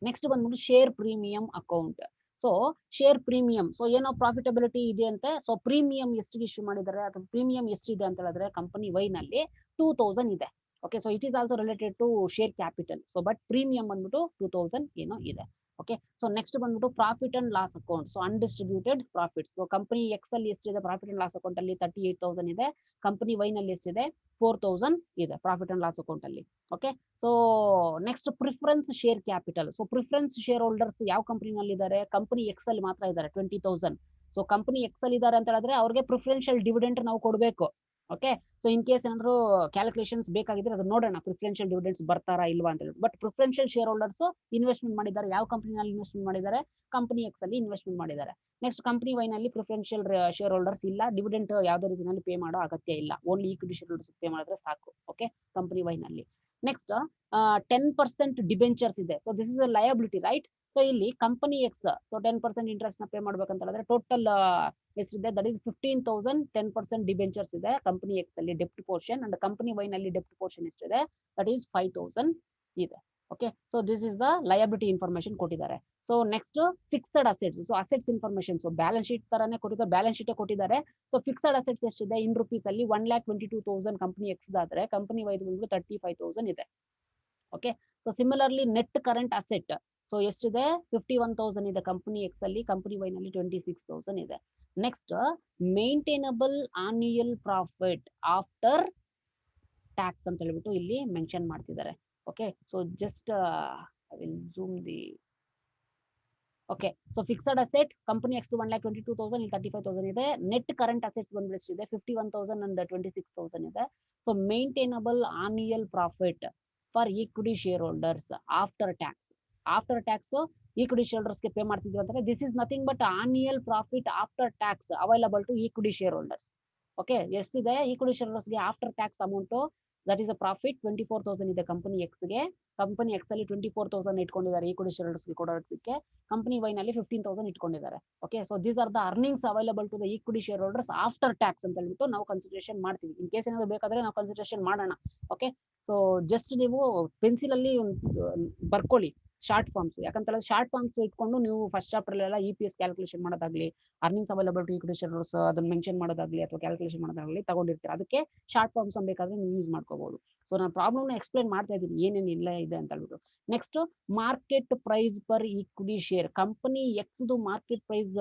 ನೆಕ್ಸ್ಟ್ ಬಂದ್ಬಿಟ್ಟು share premium account. So share premium, so ಏನೋ ಪ್ರಾಫಿಟಬಿಲಿಟಿ ಇದೆ ಅಂತೆ. ಸೊ ಪ್ರೀಮಿಯಂ ಎಷ್ಟಿಗೆ ಇಶ್ಯೂ ಮಾಡಿದ್ದಾರೆ ಅಥವಾ ಪ್ರೀಮಿಯಂ ಎಷ್ಟಿದೆ ಅಂತ ಹೇಳಿದ್ರೆ ಕಂಪನಿ ವೈ ನಲ್ಲಿ 2,000 ಇದೆ. Okay, so it is also related to share capital. So but premium ಬಂದ್ಬಿಟ್ಟು 2,000 ಏನೋ ಇದೆ. ಓಕೆ, ಸೊ ನೆಕ್ಸ್ಟ್ ಬಂದ್ಬಿಟ್ಟು profit and loss account. So undistributed profits. So company X ಅಲ್ಲಿ ಎಷ್ಟಿದೆ ಪ್ರಾಫಿಟ್ ಅಂಡ್ ಲಾಸ್ ಅಕೌಂಟ್ ಅಲ್ಲಿ 38,000 ಇದೆ. ಕಂಪನಿ ವೈ ನಲ್ಲಿ ಎಷ್ಟಿದೆ 4,000 ಇದೆ ಪ್ರಾಫಿಟ್ ಅಂಡ್ ಲಾಸ್ ಅಕೌಂಟ್ ಅಲ್ಲಿ. Okay, so next preference share capital. So preference share holders ಯಾವ ಕಂಪನಿನಲ್ಲಿ ಇದ್ದಾರೆ, ಕಂಪನಿ ಎಕ್ಸ್ ಅಲ್ಲಿ ಮಾತ್ರ ಇದ್ದಾರೆ 20,000. ಸೊ ಕಂಪನಿ ಎಕ್ಸ್ ಅಲ್ಲಿ ಇದ್ದಾರೆ ಅಂತ ಹೇಳಿದ್ರೆ ಅವ್ರಿಗೆ ಪ್ರಿಫರೆನ್ಷಿಯಲ್ ಡಿವಿಡೆಂಟ್ ನಾವು ಕೊಡಬೇಕು. ಓಕೆ. ಸೊ ಇನ್ ಕೇಸ್ ಏನಾದ್ರು ಕ್ಯಾಲ್ಕುಲೇಷನ್ಸ್ ಬೇಕಾಗಿದ್ರೆ ಅದು ನೋಡೋಣ, ಪ್ರಿಫರೆನ್ಷಿಯಲ್ ಡಿವಿಡೆಂಡ್ಸ್ ಬರ್ತಾರಾ ಇಲ್ವಾ ಅಂತ ಹೇಳಿ. But preferential share holders investment ಮಾಡಿದ್ದಾರೆ, ಯಾವ ಕಂಪನಿನಲ್ಲಿ ಇನ್ವೆಸ್ಟ್ಮೆಂಟ್ ಮಾಡಿದ್ದಾರೆ, ಕಂಪನಿ ಎಕ್ಸ್ ಅಲ್ಲಿ ಇನ್ವೆಸ್ಟ್ಮೆಂಟ್ ಮಾಡಿದ್ದಾರೆ. ನೆಕ್ಸ್ಟ್ ಕಂಪನಿ ವೈ ನಲ್ಲಿ ಪ್ರಿಫರೆನ್ಷಿಯಲ್ ಶೇರ್ ಹೋಲ್ಡರ್ಸ್ ಇಲ್ಲ, ಡಿವಿಡೆಂಟ್ ಯಾವುದೇ ರೀತಿಯಲ್ಲಿ ಪೇ ಮಾಡೋ ಅಗತ್ಯ ಇಲ್ಲ, only equity share holders pay ಮಾಡಿದ್ರೆ ಸಾಕು. ಓಕೆ, ಕಂಪನಿ ವೈ ನಲ್ಲಿ. ನೆಕ್ಸ್ಟ್ 10% ಡಿಬೆಂಚರ್ಸ್ ಇದೆ. So this is a liability, right. So ಇಲ್ಲಿ ಕಂಪನಿ ಎಕ್ಸ್ ಸೊ 10% ಇಂಟ್ರೆಸ್ಟ್ ನ ಪೇ ಮಾಡ್ಬೇಕಂತ ಹೇಳಿದ್ರೆ ಟೋಟಲ್ ಎಷ್ಟಿದೆ, ದಟ್ ಈಸ್ 15,000. 10% ಡಿಬೆಂಚರ್ಸ್ ಇದೆ ಕಂಪನಿ ಎಕ್ಸ್ ಅಲ್ಲಿ ಡೆಪ್ಟ್ ಪೋರ್ಷನ್, ಅಂಡ್ ಕಂಪನಿ ವೈ ನಲ್ಲಿ ಡೆಪ್ಟ್ ಪೋರ್ಷನ್ ಎಷ್ಟಿದೆ, ದಟ್ ಈಸ್ 5,000 ಇದೆ. Okay, so this is the liability information ಕೊಟ್ಟಿದ್ದಾರೆ. So next fixed assets. So assets information, so balance sheet ತರಾನೇ ಕೊಟ್ಟಿದ್ದಾರೆ, ಬ್ಯಾಲೆನ್ಸ್ ಶೀಟ್ ಕೊಟ್ಟಿದ್ದಾರೆ. ಸೊ ಫಿಕ್ಸ್ಡ್ ಅಸೆಟ್ಸ್ ಎಷ್ಟಿದೆ ಇನ್ ರುಪೀಸ್ ಅಲ್ಲಿ 1,22,000 ಕಂಪನಿ ಎಕ್ಸ್ ಆದ್ರೆ ಕಂಪನಿ ವೈ 35,000 ಇದೆ. Okay, so similarly net current asset so ಎಷ್ಟಿದೆ, 51,000 ಇದೆ ಕಂಪನಿ ಎಕ್ಸ್ ಅಲ್ಲಿ, ಕಂಪನಿ ವೈ ನಲ್ಲಿ 26,000 ಇದೆ. Next maintainable annual profit after tax ಅಂತ ಹೇಳ್ಬಿಟ್ಟು ಇಲ್ಲಿ ಮೆನ್ಷನ್ ಮಾಡ್ತಿದ್ದಾರೆ. Okay, so just I will zoom the. Okay, so fixed asset company X 1,22,000, ಇಲ್ಲಿ 35,000 ಇದೆ. ನೆಟ್ ಕರೆಂಟ್ ಅಸೆಟ್ಸ್ ಬಂದ್ಬಿಟ್ಟು ಇದೆ 51,000 ಅಂಡ್ 26,000 ಇದೆ. So maintainable annual profit for equity share holders after tax. After tax equity share holders ಗೆ ಪೇ ಮಾಡ್ತಿದ್ವಿ ಅಂತಂದ್ರೆ this is nothing but annual profit after tax available to equity share holders. Okay, ಎಷ್ಟಿದೆ ಈಕ್ವಿಟಿ ಶೇರ್ ಹೋಲ್ಡರ್ಸ್ ಗೆ after tax amount, that is a profit 24,000 ಇದೆ ಕಂಪನಿ ಎಕ್ಸ್ ಗೆ. ಕಂಪನಿ ಎಕ್ಸ್ ಅಲ್ಲಿ 24,000 ಇಟ್ಕೊಂಡಿದ್ದಾರೆ ಈಕ್ವಿಟಿ ಶೇರ್ ಹೋಲ್ಡರ್ಸ್ ಗೆ ಕೊಡೋದಕ್ಕೆ, ಕಂಪನಿ ವೈ ನಲ್ಲಿ 15,000 ಇಟ್ಕೊಂಡಿದ್ದಾರೆ. Okay, so these are the earnings available to the equity share holders after tax ಅಂತ ಹೇಳ್ಬಿಟ್ಟು ನಾವು ಕನ್ಸಿಡರೇಷನ್ ಮಾಡ್ತೀವಿ. ಇನ್ ಕೇಸ್ ಏನಾದ್ರು ಬೇಕಾದ್ರೆ ನಾವು ಕನ್ಸಿಡರೇಷನ್ ಮಾಡೋಣ. ಓಕೆ, ಸೊ ಜಸ್ಟ್ ನೀವು ಪೆನ್ಸಿಲ್ ಅಲ್ಲಿ ಬರ್ಕೊಳ್ಳಿ ಶಾರ್ಟ್ ಫಾರ್ಮ್ಸ್, ಯಾಕಂತ ಶಾರ್ಟ್ ಫಾರ್ಮ್ಸ್ ಇಟ್ಕೊಂಡು ನೀವು ಫಸ್ಟ್ ಚಾಪ್ಟರ್ ಎಲ್ಲ EPS ಕ್ಯಾಲ್ಕುಲೇಷನ್ ಮಾಡೋದಾಗ್ಲಿ, earnings available to equity share holders ಅದನ್ನ ಮೆನ್ಷನ್ ಮಾಡೋದಾಗ್ಲಿ ಅಥವಾ ಕ್ಯಾಲ್ಕುಲೇಷನ್ ಮಾಡೋದಾಗ್ಲಿ ತಗೊಂಡಿರ್ತೀರ. ಅದಕ್ಕೆ ಶಾರ್ಟ್ ಫಾರ್ಮ್ಸ್ ಬೇಕಾದ್ರೆ ನೀವು ಯೂಸ್ ಮಾಡ್ಕೋಬಹುದು. ಸೊ ನಾನು ಪ್ರಾಬ್ಲಮ್ ಎಕ್ಸ್ಪ್ಲೈನ್ ಮಾಡ್ತಾ ಇದ್ದೀನಿ ಏನೇನು ಇಲ್ಲ ಇದೆ ಅಂತ ಹೇಳ್ಬಿಟ್ಟು. Next market price per equity share. Company X market price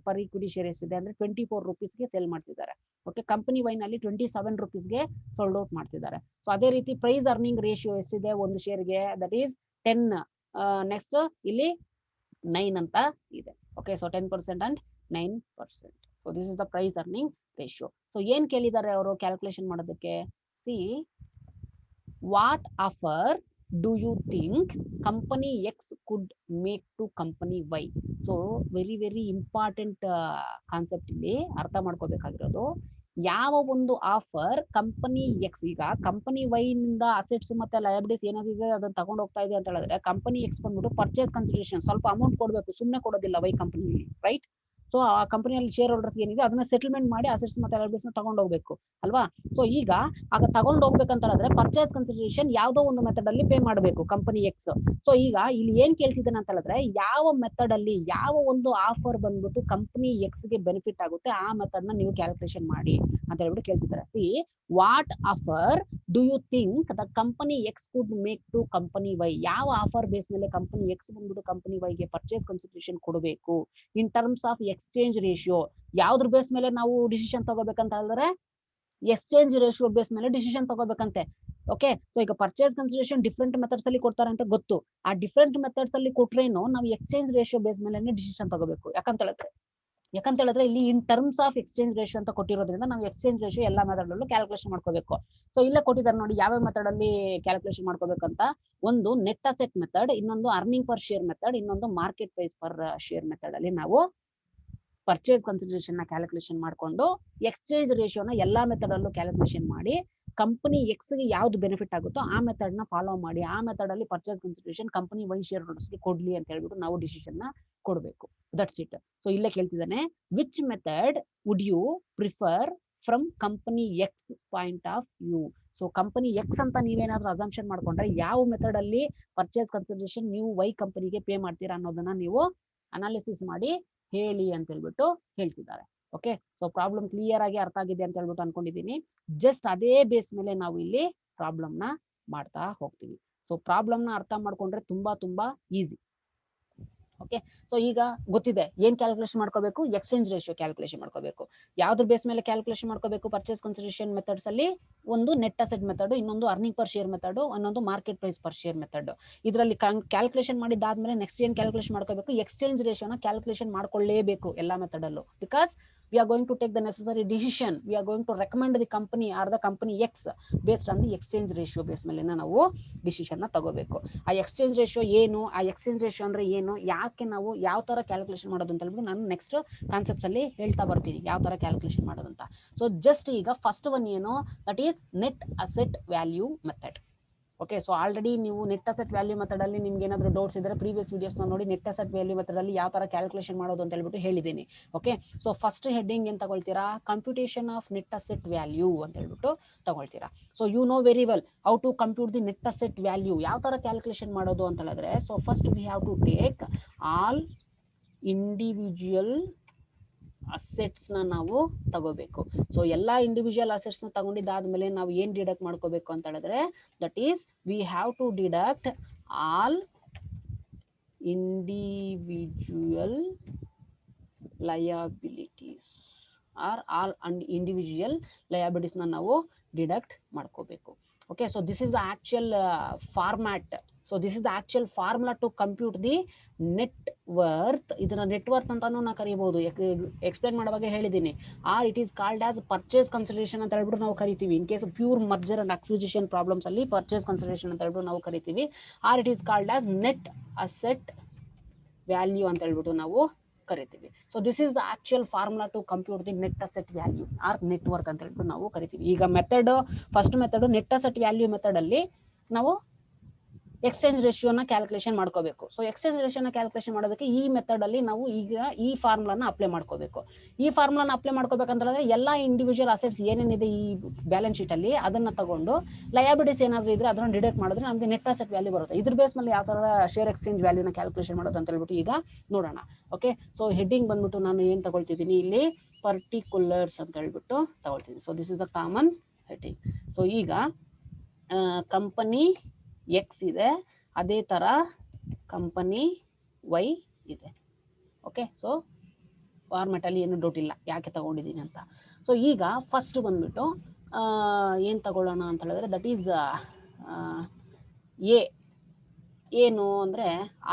per equity share ಎಷ್ಟಿದೆ ಅಂದ್ರೆ 24 rupees ಸೆಲ್ ಮಾಡ್ತಿದ್ದಾರೆ. ಓಕೆ, ಕಂಪನಿ ವೈ ನಲ್ಲಿ 27 rupees ಸೋಲ್ಡ್ ಔಟ್ ಮಾಡ್ತಿದ್ದಾರೆ. ಸೊ ಅದೇ ರೀತಿ ಪ್ರೈಸ್ ಅರ್ನಿಂಗ್ ರೇಷಿಯೋ ಎಷ್ಟಿದೆ ಒಂದು ಶೇರ್ಗೆ, ದಟ್ ಈಸ್ 10. ನೆಕ್ಸ್ಟ್ ಇಲ್ಲಿ 9 ಅಂತ ಇದೆ. Okay, so 10% and 9%. So this is the price earning ratio. So ಏನ್ ಕೇಳಿದ್ದಾರೆ ಅವರು ಕ್ಯಾಲ್ಕುಲೇಷನ್ ಮಾಡೋದಕ್ಕೆ, see what offer do you think company X could make to company Y? So very important concept ಇಲ್ಲಿ ಅರ್ಥ ಮಾಡ್ಕೋಬೇಕಾಗಿರೋದು. ಯಾವ ಒಂದು ಆಫರ್ ಕಂಪನಿ ಎಕ್ಸ್, ಈಗ ಕಂಪನಿ ವೈ ನಿಂದ ಅಸೆಟ್ಸ್ ಮತ್ತೆ ಲಯಬಿಲಿಟೀಸ್ ಏನಾಗಿದೆ ಅದನ್ನ ತಗೊಂಡು ಹೋಗ್ತಾ ಇದೆ ಅಂತ ಹೇಳಿದ್ರೆ ಕಂಪನಿ ಎಕ್ಸ್ ಬಂದ್ಬಿಟ್ಟು ಪರ್ಚೇಸ್ ಕನ್ಸಿಡರೇಷನ್ ಸ್ವಲ್ಪ ಅಮೌಂಟ್ ಕೊಡಬೇಕು, ಸುಮ್ಮನೆ ಕೊಡೋದಿಲ್ಲ ವೈ ಕಂಪನಿಯಲ್ಲಿ, ರೈಟ್. ಸೊ ಆ ಕಂಪನಿಯಲ್ಲಿ ಶೇರ್ ಹೋಲ್ಡರ್ಸ್ ಏನಿದೆ ಅದನ್ನ ಸೆಟಲ್ಮೆಂಟ್ ಮಾಡಿ ಅಸೆಟ್ಸ್ ಮತ್ತೆ ಲಯಬಿಲಿಟೀಸ್ ತಗೊಂಡು ಹೋಗ್ಬೇಕು ಅಲ್ವಾ. ಸೊ ಈಗ ಆಗ ತಗೊಂಡು ಹೋಗ್ಬೇಕಂತ ಹೇಳಿದ್ರೆ ಪರ್ಚೇಸ್ ಕನ್ಸಿಡರೇಷನ್ ಯಾವ್ದೋ ಒಂದು ಮೆಥಡ್ ಅಲ್ಲಿ ಪೇ ಮಾಡಬೇಕು ಕಂಪನಿ ಎಕ್ಸ್. ಸೊ ಈಗ ಇಲ್ಲಿ ಏನ್ ಕೇಳ್ತಿದ್ದೇನೆ ಅಂತ ಹೇಳಿದ್ರೆ ಯಾವ ಮೆಥಡ್ ಅಲ್ಲಿ ಯಾವ ಒಂದು ಆಫರ್ ಬಂದ್ಬಿಟ್ಟು ಕಂಪನಿ ಎಕ್ಸ್ ಗೆ ಬೆನಿಫಿಟ್ ಆಗುತ್ತೆ ಆ ಮೆಥಡ್ ನ ನೀವು ಕ್ಯಾಲ್ಕುಲೇಷನ್ ಮಾಡಿ ಅಂತ ಹೇಳ್ಬಿಟ್ಟು ಕೇಳ್ತಿದ್ದಾರೆ. See what offer do you think the company X could make to company Y? ಯಾವ ಆಫರ್ ಬೇಸ್ ಮೇಲೆ ಕಂಪನಿ ಎಕ್ಸ್ ಬಂದ್ಬಿಟ್ಟು ಕಂಪನಿ ವೈಗೆ ಪರ್ಚೇಸ್ ಕನ್ಸಿಡರೇಷನ್ ಕೊಡಬೇಕು in terms of exchange ratio. ಯಾವ್ದ್ರ ಬೇಸ್ ಮೇಲೆ ನಾವು ಡಿಸಿಷನ್ ತಗೋಬೇಕಂತ ಹೇಳಿದ್ರೆ ಎಕ್ಸ್ಚೇಂಜ್ ರೇಷಿಯೋ ಬೇಸ್ ಮೇಲೆ ಡಿಸಿಷನ್ ತಗೋಬೇಕಂತೆ. ಓಕೆ, ಸೊ ಈಗ ಪರ್ಚೇಸ್ ಕನ್ಸಿಡರೇಷನ್ ಡಿಫ್ರೆಂಟ್ ಮೆಥಡ್ಸ್ ಅಲ್ಲಿ ಕೊಡ್ತಾರೆ ಅಂತ ಗೊತ್ತು. ಆ ಡಿಫ್ರೆಂಟ್ ಮೆಥಡ್ಸ್ ಅಲ್ಲಿ ಕೊಟ್ರೇನು ನಾವು ಎಕ್ಸ್ಚೇಂಜ್ ರೇಷಿಯೋ ಬೇಸ್ ಮೇಲೆ ಡಿಸಿಷನ್ ತಗೋಬೇಕು. ಯಾಕಂತ ಹೇಳಿದ್ರೆ ಇಲ್ಲಿ in terms of exchange ratio ಅಂತ ಕೊಟ್ಟಿರೋದ್ರಿಂದ ನಾವು ಎಕ್ಸ್ಚೇಂಜ್ ರೇಷಿಯೋ ಎಲ್ಲ ಮೆಥಡ್ ಅಲ್ಲೂ ಕ್ಯಾಲ್ಕುಲೇಷನ್ ಮಾಡ್ಕೋಬೇಕು. ಸೊ ಇಲ್ಲೇ ಕೊಟ್ಟಿದ್ದಾರೆ ನೋಡಿ ಯಾವ ಮೆಥಡ್ ಅಲ್ಲಿ ಕ್ಯಾಲ್ಕುಲೇಷನ್ ಮಾಡ್ಕೋಬೇಕಂತ. ಒಂದು ನೆಟ್ ಅಸೆಟ್ ಮೆಥಡ್, ಇನ್ನೊಂದು ಅರ್ನಿಂಗ್ ಪರ್ ಶೇರ್ ಮೆಥಡ್, ಇನ್ನೊಂದು market price per share method ಅಲ್ಲಿ ನಾವು ಪರ್ಚೇಸ್ ಕನ್ಸಿಡರೇಷನ್ ನ ಕ್ಯಾಲ್ಕುಲೇಷನ್ ಮಾಡಿಕೊಂಡು ಎಕ್ಸ್ಚೇಂಜ್ ರೇಷಿಯೋನ ಎಲ್ಲಾ ಮೆಥಡ್ ಅಲ್ಲೂ ಕ್ಯಾಲ್ಕುಲೇಷನ್ ಮಾಡಿ ಕಂಪನಿ ಎಕ್ಸ್ ಗೆ ಯಾವ್ದು ಬೆನಿಫಿಟ್ ಆಗುತ್ತೋ ಆ ಮೆಥಡ್ ನ ಫಾಲೋ ಮಾಡಿ ಆ ಮೆಥಡ್ ಅಲ್ಲಿ purchase consideration company Y shareholders ಗೆ ಕೊಡ್ಲಿ ಅಂತ ಹೇಳ್ಬಿಟ್ಟು ನಾವು ಡಿಸಿಷನ್ ನ ಕೊಡಬೇಕು. That's it. ಸೊ ಇಲ್ಲೇ ಕೇಳ್ತಿದ್ದಾನೆ which method would you prefer from company X point of view. So company X ಅಂತ ನೀವೇನಾದ್ರೂ ಅಸಂಪ್ಷನ್ ಮಾಡ್ಕೊಂಡ್ರೆ ಯಾವ ಮೆಥಡ್ ಅಲ್ಲಿ ಪರ್ಚೇಸ್ ಕನ್ಸಿಡರೇಷನ್ ನೀವು ವೈ ಕಂಪನಿಗೆ ಪೇ ಮಾಡ್ತೀರಾ ಅನ್ನೋದನ್ನ ನೀವು ಅನಾಲಿಸಿಸ್ ಮಾಡಿ ಹೇಳಿ ಅಂತ ಹೇಳ್ಬಿಟ್ಟು ಹೇಳ್ತಿದ್ದಾರೆ. ಓಕೆ, ಸೊ ಪ್ರಾಬ್ಲಮ್ ಕ್ಲಿಯರ್ ಆಗಿ ಅರ್ಥ ಆಗಿದೆ ಅಂತ ಹೇಳ್ಬಿಟ್ಟು ಅನ್ಕೊಂಡಿದ್ದೀನಿ. ಜಸ್ಟ್ ಅದೇ ಬೇಸ್ ಮೇಲೆ ನಾವು ಇಲ್ಲಿ ಪ್ರಾಬ್ಲಮ್ ನ ಮಾಡ್ತಾ ಹೋಗ್ತೀವಿ. ಸೊ ಪ್ರಾಬ್ಲಮ್ ನ ಅರ್ಥ ಮಾಡ್ಕೊಂಡ್ರೆ ತುಂಬಾ ಈಸಿ. ಓಕೆ, ಸೊ ಈಗ ಗೊತ್ತಿದೆ ಏನ್ ಕ್ಯಾಲ್ಕುಲೇಷನ್ ಮಾಡ್ಕೋಬೇಕು, ಎಕ್ಸ್ಚೇಂಜ್ ರೇಷಿಯೋ ಕ್ಯಾಲ್ಕುಲೇಷನ್ ಮಾಡ್ಕೋಬೇಕು. ಯಾವ್ದ್ರ ಬೇಸ್ ಮೇಲೆ ಕ್ಯಾಲ್ಕುಲೇಷನ್ ಮಾಡ್ಕೋಬೇಕು ಪರ್ಚೇಸ್ ಕನ್ಸಿಡರೇಷನ್ ಮೆಥಡ್ಸ್ ಅಲ್ಲಿ ಒಂದು ನೆಟ್ ಅಸೆಟ್ ಮೆಥಡ್, ಇನ್ನೊಂದು ಅರ್ನಿಂಗ್ ಪರ್ ಶೇರ್ ಮೆಥಡ್, ಇನ್ನೊಂದು market price per share method. ಇದರಲ್ಲಿ ಕ್ಯಾಲ್ಕುಲೇಷನ್ ಮಾಡಿದ್ದಾದ್ಮೇಲೆ ನೆಕ್ಸ್ಟ್ ಏನ್ ಕ್ಯಾಲ್ಕುಲೇಷನ್ ಮಾಡ್ಕೋಬೇಕು, ಎಕ್ಸ್ಚೇಂಜ್ ರೇಷಿಯೋನ ಕ್ಯಾಲ್ಕುಲೇಷನ್ ಮಾಡ್ಕೊಳ್ಳೇಬೇಕು ಎಲ್ಲಾ ಮೆಥಡ್ ಅಲ್ಲೂ. Because we are going to take the necessary decision, we are going to recommend the company or the company X based on the exchange ratio base ಮೇಲೆ ನಾವು ಡಿಸಿಷನ್ ನ ತಗೋಬೇಕು. ಆ ಎಕ್ಸ್ಚೇಂಜ್ ರೇಷಿಯೋ ಏನು, ಆ ಎಕ್ಸ್ಚೇಂಜ್ ರೇಷಿಯೋ ಅಂದ್ರೆ ಏನು, ಯಾಕೆ ನಾವು ಯಾವ ತರ ಕ್ಯಾಲ್ಕುಲೇಷನ್ ಮಾಡೋದು ಅಂತ ಹೇಳ್ಬಿಟ್ಟು ನಾನು ನೆಕ್ಸ್ಟ್ ಕಾನ್ಸೆಪ್ಟ್ಸ್ ಅಲ್ಲಿ ಹೇಳ್ತಾ ಬರ್ತೀನಿ ಯಾವ ತರ ಕ್ಯಾಲ್ಕುಲೇಷನ್ ಮಾಡೋದು ಅಂತ. ಸೊ ಜಸ್ಟ್ ಈಗ ಫಸ್ಟ್ ಒನ್ ಏನು, that is net asset value method. Okay, so already ನೀವು ನೆಟ್ ಅಸೆಟ್ ವ್ಯಾಲ್ಯೂ ಮೆಥಡ್ ಅಲ್ಲಿ ನಿಮ್ಗೆ ಏನಾದರೂ ಡೌಟ್ಸ್ ಇದ್ರೆ ಪ್ರೀವಿಯಸ್ ವಿಡಿಯೋಸ್ ನೋಡಿ ನೆಟ್ ಅಸೆಟ್ ವ್ಯಾಲ್ಯೂ ಮೆಥಡ್ ಅಲ್ಲಿ ಯಾವ ತರ ಕ್ಯಾಲ್ಕುಲೇಷನ್ ಮಾಡೋದು ಅಂತ ಹೇಳ್ಬಿಟ್ಟು ಹೇಳಿದ್ದೀನಿ. ಓಕೆ, ಸೊ ಫಸ್ಟ್ ಹೆಡ್ಡಿಂಗ್ ಏನ್ ತಗೊಳ್ತೀರಾ, computation of net asset value ಅಂತ ಹೇಳ್ಬಿಟ್ಟು ತಗೊಳ್ತೀರಾ. So you know very well how to compute the net asset value, ಯಾವ ತರ ಕ್ಯಾಲ್ಕುಲೇಷನ್ ಮಾಡೋದು ಅಂತ ಹೇಳಿದ್ರೆ, so first we have to take all individual assets ನ ನಾವು ತಗೋಬೇಕು. ಸೊ ಎಲ್ಲಾ ಇಂಡಿವಿಜುವಲ್ ಅಸೆಟ್ಸ್ ನ ತಗೊಂಡಿದ್ದಾದ್ಮೇಲೆ ನಾವು ಏನ್ ಡಿಡಕ್ಟ್ ಮಾಡ್ಕೋಬೇಕು ಅಂತ ಹೇಳಿದ್ರೆ, that is we have to deduct all individual liabilities or all individual liabilities ನ ನಾವು ಡಿಡಕ್ಟ್ ಮಾಡ್ಕೋಬೇಕು. Okay, so this is the actual format. So this is the actual formula to compute the net worth. ಇದನ್ನ ನೆಟ್ ವರ್ತ್ ಅಂತಾನು ನಾವು ಕರೀಬಹುದು, ಎಕ್ಸ್ಪ್ಲೇನ್ ಮಾಡುವಾಗ ಹೇಳಿದ್ದೀನಿ. Or it is called as purchase consideration ಅಂತ ಹೇಳ್ಬಿಟ್ಟು ನಾವು ಕರಿತೀವಿ. In case pure merger and acquisition problems ಅಲ್ಲಿ ಪರ್ಚೇಸ್ ಕನ್ಸಿಡರೇಷನ್ ಅಂತ ಹೇಳ್ಬಿಟ್ಟು ನಾವು ಕರಿತೀವಿ. Or it is called as net asset value ಅಂತ ಹೇಳ್ಬಿಟ್ಟು ನಾವು ಕರಿತೀವಿ. So this is the actual formula to compute the net asset value or net worth ಅಂತ ಹೇಳ್ಬಿಟ್ಟು ನಾವು ಕರಿತೀವಿ. ಈಗ method, first method net asset value method ಅಲ್ಲಿ ನಾವು ಎಕ್ಸ್ಚೇಂಜ್ ರೇಷಿಯೋನ ಕ್ಯಾಲ್ಕುಲೇಷನ್ ಮಾಡ್ಕೋಬೇಕು. ಸೊ ಎಕ್ಸ್ಚೇಂಜ್ ರೇಷಿಯೋನ ಕ್ಯಾಲ್ಕುಲೇಷನ್ ಮಾಡೋದಕ್ಕೆ ಈ ಮೆಥಡ್ ಅಲ್ಲಿ ನಾವು ಈಗ ಈ ಫಾರ್ಮುಲಾನ ಅಪ್ಲೈ ಮಾಡ್ಕೋಬೇಕು. ಈ ಫಾರ್ಮುಲಾನ ಅಪ್ಲೈ ಮಾಡ್ಕೋಬೇಕಂತಂದ್ರೆ ಎಲ್ಲಾ ಇಂಡಿವಿಜುವಲ್ ಅಸೆಟ್ಸ್ ಏನೇನಿದೆ ಈ ಬ್ಯಾಲೆನ್ಸ್ ಶೀಟ್ ಅಲ್ಲಿ ಅದನ್ನ ತಗೊಂಡು ಲಯಬಿಲಿಟೀಸ್ ಏನಾದ್ರು ಇದ್ರೆ ಅದನ್ನ ಡಿಡಕ್ಟ್ ಮಾಡಿದ್ರೆ ನಮಗೆ ನೆಟ್ ಅಸೆಟ್ ವ್ಯಾಲ್ಯೂ ಬರುತ್ತೆ. ಇದ್ರ ಬೇಸ್ ಮೇಲೆ ಯಾವ ತರ ಶೇರ್ ಎಕ್ಸ್ಚೇಂಜ್ ವ್ಯಾಲ್ಯೂನ ಕ್ಯಾಲ್ಕುಲೇಷನ್ ಮಾಡೋದು ಅಂತ ಹೇಳ್ಬಿಟ್ಟು ಈಗ ನೋಡೋಣ. ಓಕೆ, ಸೊ ಹೆಡ್ಡಿಂಗ್ ಬಂದ್ಬಿಟ್ಟು ನಾನು ಏನ್ ತಗೊಳ್ತಿದ್ದೀನಿ ಇಲ್ಲಿ, ಪರ್ಟಿಕ್ಯುಲರ್ಸ್ ಅಂತ ಹೇಳ್ಬಿಟ್ಟು ತಗೊಳ್ತೀನಿ. So this is a common heading. So ಈಗ ಕಂಪನಿ ಎಕ್ಸ್ ಇದೆ, ಅದೇ ತರ ಕಂಪನಿ ವೈ ಇದೆ. ಓಕೆ, ಸೊ ಫಾರ್ಮೆಟ್ ಅಲ್ಲಿ ಏನು ಡೌಟ್ ಇಲ್ಲ ಯಾಕೆ ತಗೊಂಡಿದ್ದೀನಿ ಅಂತ. ಸೊ ಈಗ ಫಸ್ಟ್ ಬಂದ್ಬಿಟ್ಟು ಏನ್ ತಗೊಳ್ಳೋಣ ಅಂತ ಹೇಳಿದ್ರೆ, ದಟ್ ಈಸ್ ಎ ಏನು ಅಂದ್ರೆ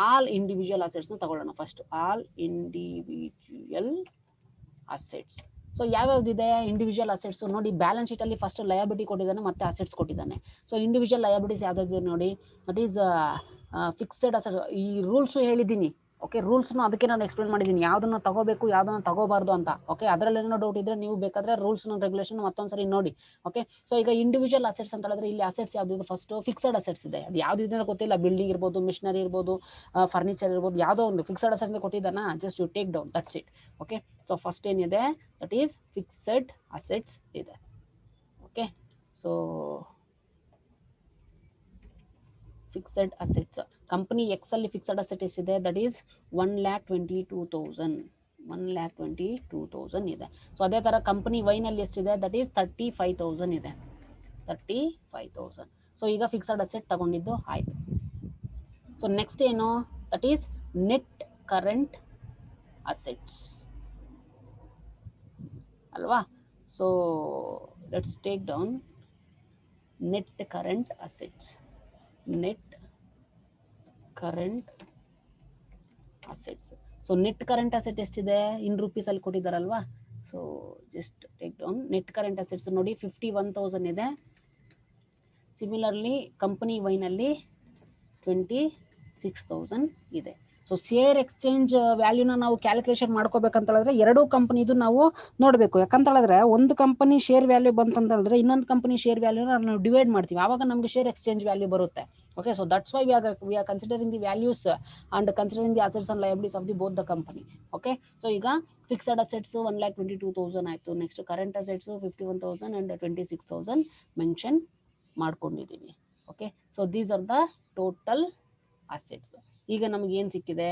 ಆಲ್ ಇಂಡಿವಿಜುವಲ್ ಅಸೆಟ್ಸ್ ನ ತಗೊಳ್ಳೋಣ. First all individual assets. So ಯಾವ್ಯಾವ್ದಿದೆ ಇಂಡಿವಿಜುವಲ್ ಅಸೆಟ್ಸ್ ನೋಡಿ, ಬ್ಯಾಲೆನ್ಸ್ ಶೀಟ್ ಅಲ್ಲಿ ಫಸ್ಟ್ ಲಯಬಿಲಿಟಿ ಕೊಟ್ಟಿದ್ದಾನೆ ಮತ್ತೆ ಅಸೆಟ್ಸ್ ಕೊಟ್ಟಿದ್ದಾನೆ. ಸೊ ಇಂಡಿವಿಜುವಲ್ ಲಯಬಿಲಿಟೀಸ್ ಯಾವ್ದಾದ್ರು ನೋಡಿ, ದಟ್ ಈಸ್ ಫಿಕ್ಸ್ಡ್ ಅಸೆಟ್ಸ್. ಈ ರೂಲ್ಸ್ ಹೇಳಿದ್ದೀನಿ. ಓಕೆ, ರೂಲ್ಸ್ ಅದಕ್ಕೆ ನಾನು ಎಕ್ಸ್ಪ್ಲೇನ್ ಮಾಡಿದ್ದೀನಿ, ಯಾವ್ದನ್ನ ತಗೋಬೇಕು ಯಾವ್ದನ್ನ ತಗೋಬಾರ್ದು ಅಂತ. ಓಕೆ, ಅದರಲ್ಲಿ ಏನೋ ಡೌಟ್ ಇದ್ರೆ ನೀವು ಬೇಕಾದ್ರೆ ರೂಲ್ಸ್ ರೆಗ್ಯುಲೇಷನ್ ಮತ್ತೊಂದ್ಸರಿ ನೋಡಿ. ಓಕೆ, ಸೊ ಈಗ ಇಂಡಿವಿಜುವಲ್ ಅಸೆಟ್ಸ್ ಅಂತ ಹೇಳಿದ್ರೆ ಇಲ್ಲಿ ಅಸೆಟ್ಸ್ ಯಾವ್ದು, ಫಸ್ಟ್ ಫಿಕ್ಸ್ಡ್ ಅಸೆಟ್ಸ್ ಇದೆ. ಅದು ಯಾವ್ದು ಗೊತ್ತಿಲ್ಲ, ಬಿಲ್ಡಿಂಗ್ ಇರ್ಬೋದು, ಮಿಷನರಿ ಇರ್ಬೋದು, ಫರ್ನಿಚರ್ ಇರ್ಬೋದು, ಯಾವುದೋ ಒಂದು ಫಿಕ್ಸ್ಡ್ ಅಸೆಟ್ ಕೊಟ್ಟಿದ್ದಾನ, just you take down, that's it. Okay, so first ಏನಿದೆ, ದಟ್ ಈಸ್ ಫಿಕ್ಸ್ಡ್ ಅಸೆಟ್ಸ್ ಇದೆ. Okay, so fixed assets company X ಅಲ್ಲಿ ಫಿಕ್ಸ್ಡ್ ಅಸೆಟ್ ಎಷ್ಟಿದೆ, ದಟ್ ಈಸ್ 1,22,000 1,22,000 ಇದೆ. ಸೊ ಅದೇ ತರ ಕಂಪನಿ ವೈ ನಲ್ಲಿ ಎಷ್ಟಿದೆ, ದಟ್ ಈಸ್ 35,000 ಇದೆ, 35,000. ಸೊ ಈಗ ಫಿಕ್ಸ್ಡ್ ಅಸೆಟ್ ತಗೊಂಡಿದ್ದು ಆಯ್ತು. ಸೊ ನೆಕ್ಸ್ಟ್ ಏನು, that is net current assets ಅಲ್ವಾ. So let's take down net current assets. Net current assets. So net current asset ಎಷ್ಟಿದೆ, ಇನ್ ರುಪೀಸ್ ಅಲ್ಲಿ ಕೊಟ್ಟಿದ್ದಾರಲ್ವಾ. So just take down net current assets ನೋಡಿ 51,000 ಇದೆ. ಸಿಮಿಲರ್ಲಿ ಕಂಪನಿ ವೈನಲ್ಲಿ 26,000 ಇದೆ. ಸೊ ಶೇರ್ ಎಕ್ಸ್ಚೇಂಜ್ ವ್ಯಾಲ್ಯೂನ ನಾವು ಕ್ಯಾಲ್ಕುಲೇಷನ್ ಮಾಡ್ಕೋಬೇಕಂತ ಹೇಳಿದ್ರೆ ಎರಡೂ ಕಂಪನಿದು ನಾವು ನೋಡಬೇಕು. ಯಾಕಂತ ಹೇಳಿದ್ರೆ ಒಂದು ಕಂಪನಿ ಶೇರ್ ವ್ಯಾಲ್ಯೂ ಬಂತಂತ ಹೇಳಿದ್ರೆ ಇನ್ನೊಂದು ಕಂಪನಿ ಶೇರ್ ವ್ಯಾಲ್ಯೂನ ನಾವು ಡಿವೈಡ್ ಮಾಡ್ತೀವಿ, ಆವಾಗ ನಮಗೆ ಶೇರ್ ಎಕ್ಸ್ಚೇಂಜ್ ವ್ಯಾಲ್ಯೂ ಬರುತ್ತೆ. Okay, so that's why we are considering the values and considering the assets and liabilities of the both the company. Okay, so ಈಗ fixed assets 1,22,000 ಆಯ್ತು. Next current assets 51,000 and 26,000 mention ಮಾಡ್ಕೊಂಡಿದ್ದೀವಿ. Okay, so these are the total assets. ಈಗ ನಮ್ಗೆ ಏನ್ ಸಿಕ್ಕಿದೆ,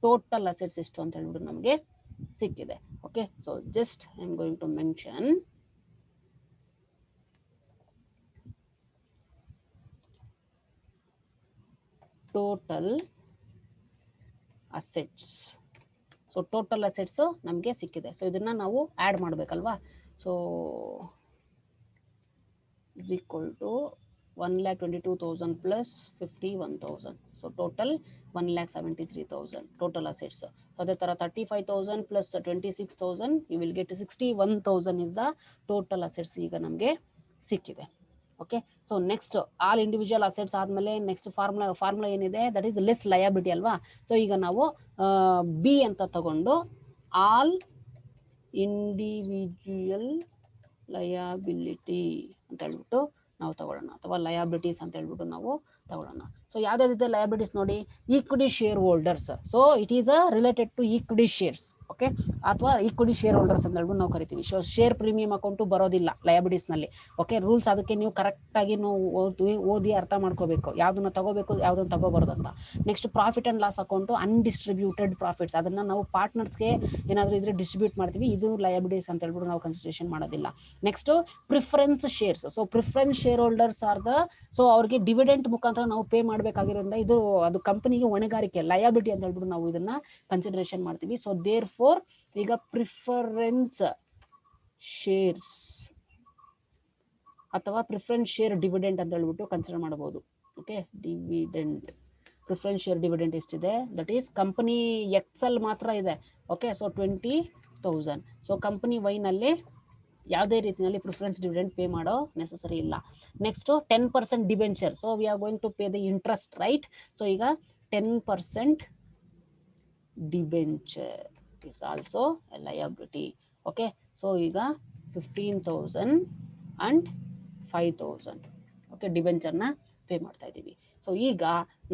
ಟೋಟಲ್ ಅಸೆಟ್ಸ್ ಎಷ್ಟು ಅಂತ ಹೇಳ್ಬಿಟ್ಟು ನಮಗೆ ಸಿಕ್ಕಿದೆ. Okay, so just I am going to mention total assets. So total assets ನಮಗೆ ಸಿಕ್ಕಿದೆ. ಸೊ ಇದನ್ನ ನಾವು ಆಡ್ ಮಾಡ್ಬೇಕಲ್ವಾ. So is equal to 1,22,000 plus 51,000. So total 1,73,000 total assets. So ಅದೇ ತರ 35,000 plus 26,000 you will get 61,000 is the total assets ಈಗ ನಮಗೆ ಸಿಕ್ಕಿದೆ. Okay, so next all individual assets ಆದ್ಮೇಲೆ ನೆಕ್ಸ್ಟ್ ಫಾರ್ಮುಲಾ ಏನಿದೆ, ದಟ್ ಈಸ್ ಲೆಸ್ ಲಯಬಿಲಿಟಿ ಅಲ್ವಾ. ಸೊ ಈಗ ನಾವು ಬಿ ಅಂತ ತಗೊಂಡು ಆಲ್ ಇಂಡಿವಿಜುವಲ್ ಲಯಬಿಲಿಟಿ ಅಂತ ಹೇಳ್ಬಿಟ್ಟು ನಾವು ತಗೊಳ್ಳೋಣ, ಅಥವಾ ಲಯಬಿಲಿಟೀಸ್ ಅಂತ ಹೇಳ್ಬಿಟ್ಟು ನಾವು ತಗೊಳ್ಳೋಣ. ಸೊ ಯಾವ್ದಾವ್ದಿದೆ ಲಯಬಿಲಿಟೀಸ್ ನೋಡಿ, equity share holders. So it is related to equity shares, okay, ಅಥವಾ ಈಕ್ವಿಟಿ ಶೇರ್ ಹೋಲ್ಡರ್ಸ್ ಅಂತ ಹೇಳ್ಬಿಟ್ಟು ನಾವು ಕರಿತೀವಿ. ಸೊ ಶೇರ್ ಪ್ರೀಮಿಯಂ ಅಕೌಂಟು ಬರೋದಿಲ್ಲ ಲಯಬಿಲಿಟೀಸ್ ನಲ್ಲಿ. ಓಕೆ, ರೂಲ್ಸ್ ಅದಕ್ಕೆ ನೀವು ಕರೆಕ್ಟ್ ಆಗಿ ನೀವು ಓದಿ ಅರ್ಥ ಮಾಡ್ಕೋಬೇಕು, ಯಾವ್ದನ್ನ ತಗೋಬೇಕು ಯಾವ್ದನ್ನ ತಗೋಬಾರ್ದು ಅಂತ. Next profit and loss account ಅನ್ಡಿಸ್ಟ್ರಿಬ್ಯೂಟೆಡ್ profits, ಅದನ್ನ ನಾವು ಪಾರ್ಟ್ನರ್ಸ್ಗೆ ಏನಾದ್ರು ಇದ್ರೆ ಡಿಸ್ಟ್ರಿಬ್ಯೂಟ್ ಮಾಡ್ತೀವಿ, ಇದು ಲಯಬಿಲಿಟೀಸ್ ಅಂತ ಹೇಳ್ಬಿಟ್ಟು ನಾವು ಕನ್ಸಿಡರೇಷನ್ ಮಾಡೋದಿಲ್ಲ. Next preference shares. So preference share holders are the, so ಅವ್ರಿಗೆ ಡಿವಿಡೆಂಟ್ ಮುಖಾಂತರ ನಾವು ಪೇ ಮಾಡ್ಬೇಕಾಗಿರೋದ್ರಿಂದ ಇದು ಅದು ಕಂಪನಿಗೆ ಹೊಣೆಗಾರಿಕೆ, ಲಯಬಿಲಿಟಿ ಅಂತ ಹೇಳ್ಬಿಟ್ಟು ನಾವು ಇದನ್ನ ಕನ್ಸಿಡರೇಷನ್ ಮಾಡ್ತೀವಿ. ಸೊ ದೇರ್ ಫೋರ್ ಈಗ ಪ್ರಿಫರೆನ್ಸ್ ಶೇರ್ಸ್ ಅಥವಾ ಪ್ರಿಫರೆನ್ಸ್ ಶೇರ್ ಡಿವಿಡೆಂಟ್ ಅಂತ ಹೇಳ್ಬಿಟ್ಟು ಕನ್ಸಿಡರ್ ಮಾಡಬಹುದು. Okay, dividend preference share dividend ಎಷ್ಟಿದೆ, ದಟ್ ಈಸ್ ಕಂಪನಿ ಎಕ್ಸ್ ಅಲ್ಲಿ ಮಾತ್ರ ಇದೆ. Okay, so 20,000. So company Y ನಲ್ಲಿ ಯಾವುದೇ ರೀತಿಯಲ್ಲಿ ಪ್ರಿಫರೆನ್ಸ್ ಡಿವಿಡೆಂಟ್ ಪೇ ಮಾಡೋ ನೆಸೆಸರಿ ಇಲ್ಲ. Next 10% debenture. So we are going to pay the interest, right. So ಈಗ 10% debenture is also a liability. Okay, so ಈಗ 15,000 and 5,000 ಓಕೆ ಡಿಬೆಂಚರ್ ನ ಪೇ ಮಾಡ್ತಾ ಇದೀವಿ. ಸೊ ಈಗ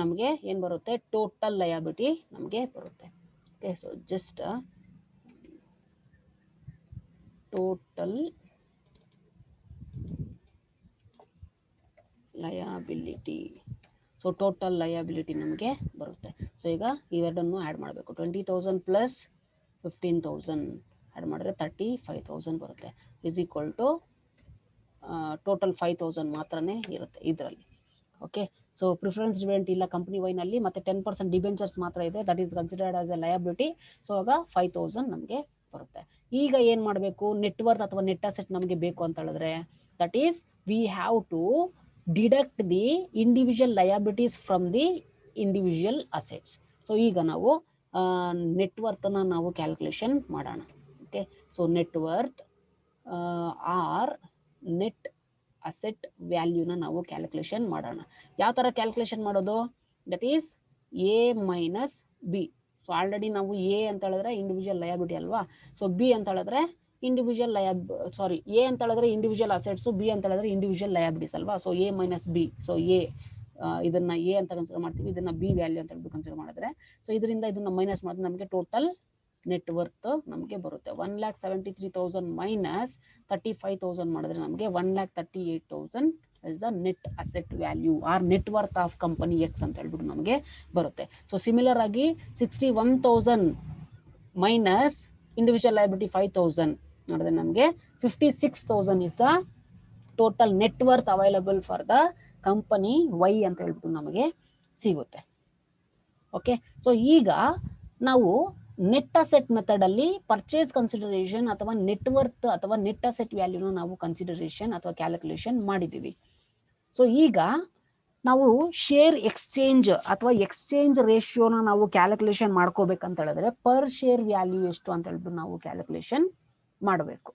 ನಮಗೆ ಏನ್ ಬರುತ್ತೆ, ಟೋಟಲ್ ಲಯಬಿಲಿಟಿ ನಮಗೆ ಬರುತ್ತೆ. Okay, so just total liability. So total liability ನಮಗೆ ಬರುತ್ತೆ. ಸೊ ಈಗ ಇವೆರಡನ್ನು ಆ್ಯಡ್ ಮಾಡಬೇಕು. 20,000 ಪ್ಲಸ್ 15,000 ಆ್ಯಡ್ ಮಾಡಿದ್ರೆ 35,000 ಬರುತ್ತೆ. ಇಸ್ ಈಕ್ವಲ್ ಟು ಟೋಟಲ್ 5,000 ಮಾತ್ರನೇ ಇರುತ್ತೆ ಇದರಲ್ಲಿ. ಓಕೆ, ಸೊ ಪ್ರಿಫರೆನ್ಸ್ ಡಿವಿಡೆಂಟ್ ಇಲ್ಲ ಕಂಪನಿ ವೈನಲ್ಲಿ, ಮತ್ತೆ 10% ಡಿಬೆಂಚರ್ಸ್ ಮಾತ್ರ ಇದೆ, that is considered as A liability. So ಆಗ 5,000 ನಮಗೆ ಬರುತ್ತೆ. ಈಗ ಏನು ಮಾಡಬೇಕು, ನೆಟ್ವರ್ತ್ ಅಥವಾ ನೆಟ್ ಅಸೆಟ್ ನಮಗೆ ಬೇಕು ಅಂತ ಹೇಳಿದ್ರೆ, that is we have to deduct the individual liabilities from the individual assets. So ಈಗ ನಾವು ನೆಟ್ವರ್ತನ ನಾವು ಕ್ಯಾಲ್ಕುಲೇಷನ್ ಮಾಡೋಣ. Okay, so net worth or net asset ವ್ಯಾಲ್ಯೂನ ನಾವು ಕ್ಯಾಲ್ಕುಲೇಷನ್ ಮಾಡೋಣ. ಯಾವ ಥರ ಕ್ಯಾಲ್ಕುಲೇಷನ್ ಮಾಡೋದು, that is A minus B. So already ನಾವು ಎ ಅಂತ ಹೇಳಿದ್ರೆ ಇಂಡಿವಿಜುವಲ್ ಲಯಬಿಲಿಟಿ ಅಲ್ವಾ. ಸೊ ಬಿ ಅಂತ ಹೇಳಿದ್ರೆ ಇಂಡಿವಿಜುವಲ್ ಎ ಅಂತ ಹೇಳಿದ್ರೆ ಇಂಡಿವಿಜುವಲ್ ಅಸೆಟ್ಸ್, ಬಿ ಅಂತ ಹೇಳಿದ್ರೆ ಇಂಡಿವಿಜುವಲ್ ಲಯಬಿಲಿಟೀಸ್ ಅಲ್ವಾ. So A minus B. So A ಇದನ್ನ ಎ ಅಂತ ಕನ್ಸಿಡರ್ ಮಾಡ್ತೀವಿ, ಇದನ್ನ ಬಿ ವ್ಯಾಲ್ಯೂ ಅಂತ ಹೇಳ್ಬಿಟ್ಟು ಕನ್ಸಿಡರ್ ಮಾಡಿದ್ರೆ, ಸೊ ಇದರಿಂದ ಇದನ್ನ ಮೈನಸ್ ಮಾಡಿದ್ರೆ ನಮಗೆ ಟೋಟಲ್ ನೆಟ್ವರ್ತ್ ನಮಗೆ ಬರುತ್ತೆ 1,73,000 ಮೈನಸ್ 35,000 ಮಾಡಿದ್ರೆ ನಮಗೆ 1,38,000 is the net asset value or net worth of company X ಅಂತ ಹೇಳ್ಬಿಟ್ಟು ನಮಗೆ ಬರುತ್ತೆ. ಸೊ ಸಿಮಿಲರ್ ಆಗಿ 61,000 ಮೈನಸ್ ಇಂಡಿವಿಜುವಲ್ ಲಯಬಿಲಿಟಿ 5,000 ಮಾಡಿದ್ರೆ ನಮಗೆ 56,000 is the total net worth available for the company Y ಅಂತ ಹೇಳ್ಬಿಟ್ಟು ನಮಗೆ ಸಿಗುತ್ತೆ. ಓಕೆ, ಸೊ ಈಗ ನಾವು ನೆಟ್ ಅಸೆಟ್ ಮೆಥಡ್ ಅಲ್ಲಿ ಪರ್ಚೇಸ್ ಕನ್ಸಿಡರೇಷನ್ ಅಥವಾ ನೆಟ್ವರ್ತ್ ಅಥವಾ ನೆಟ್ ಅಸೆಟ್ ವ್ಯಾಲ್ಯೂನ ನಾವು ಕನ್ಸಿಡರೇಷನ್ ಅಥವಾ ಕ್ಯಾಲ್ಕುಲೇಷನ್ ಮಾಡಿದ್ದೀವಿ. ಸೊ ಈಗ ನಾವು ಶೇರ್ ಎಕ್ಸ್ಚೇಂಜ್ ಅಥವಾ ಎಕ್ಸ್ಚೇಂಜ್ ರೇಷಿಯೋನ ನಾವು ಕ್ಯಾಲ್ಕುಲೇಷನ್ ಮಾಡ್ಕೋಬೇಕಂತ ಹೇಳಿದ್ರೆ ಪರ್ ಶೇರ್ ವ್ಯಾಲ್ಯೂ ಎಷ್ಟು ಅಂತ ಹೇಳ್ಬಿಟ್ಟು ನಾವು ಕ್ಯಾಲ್ಕುಲೇಷನ್ ಮಾಡಬೇಕು.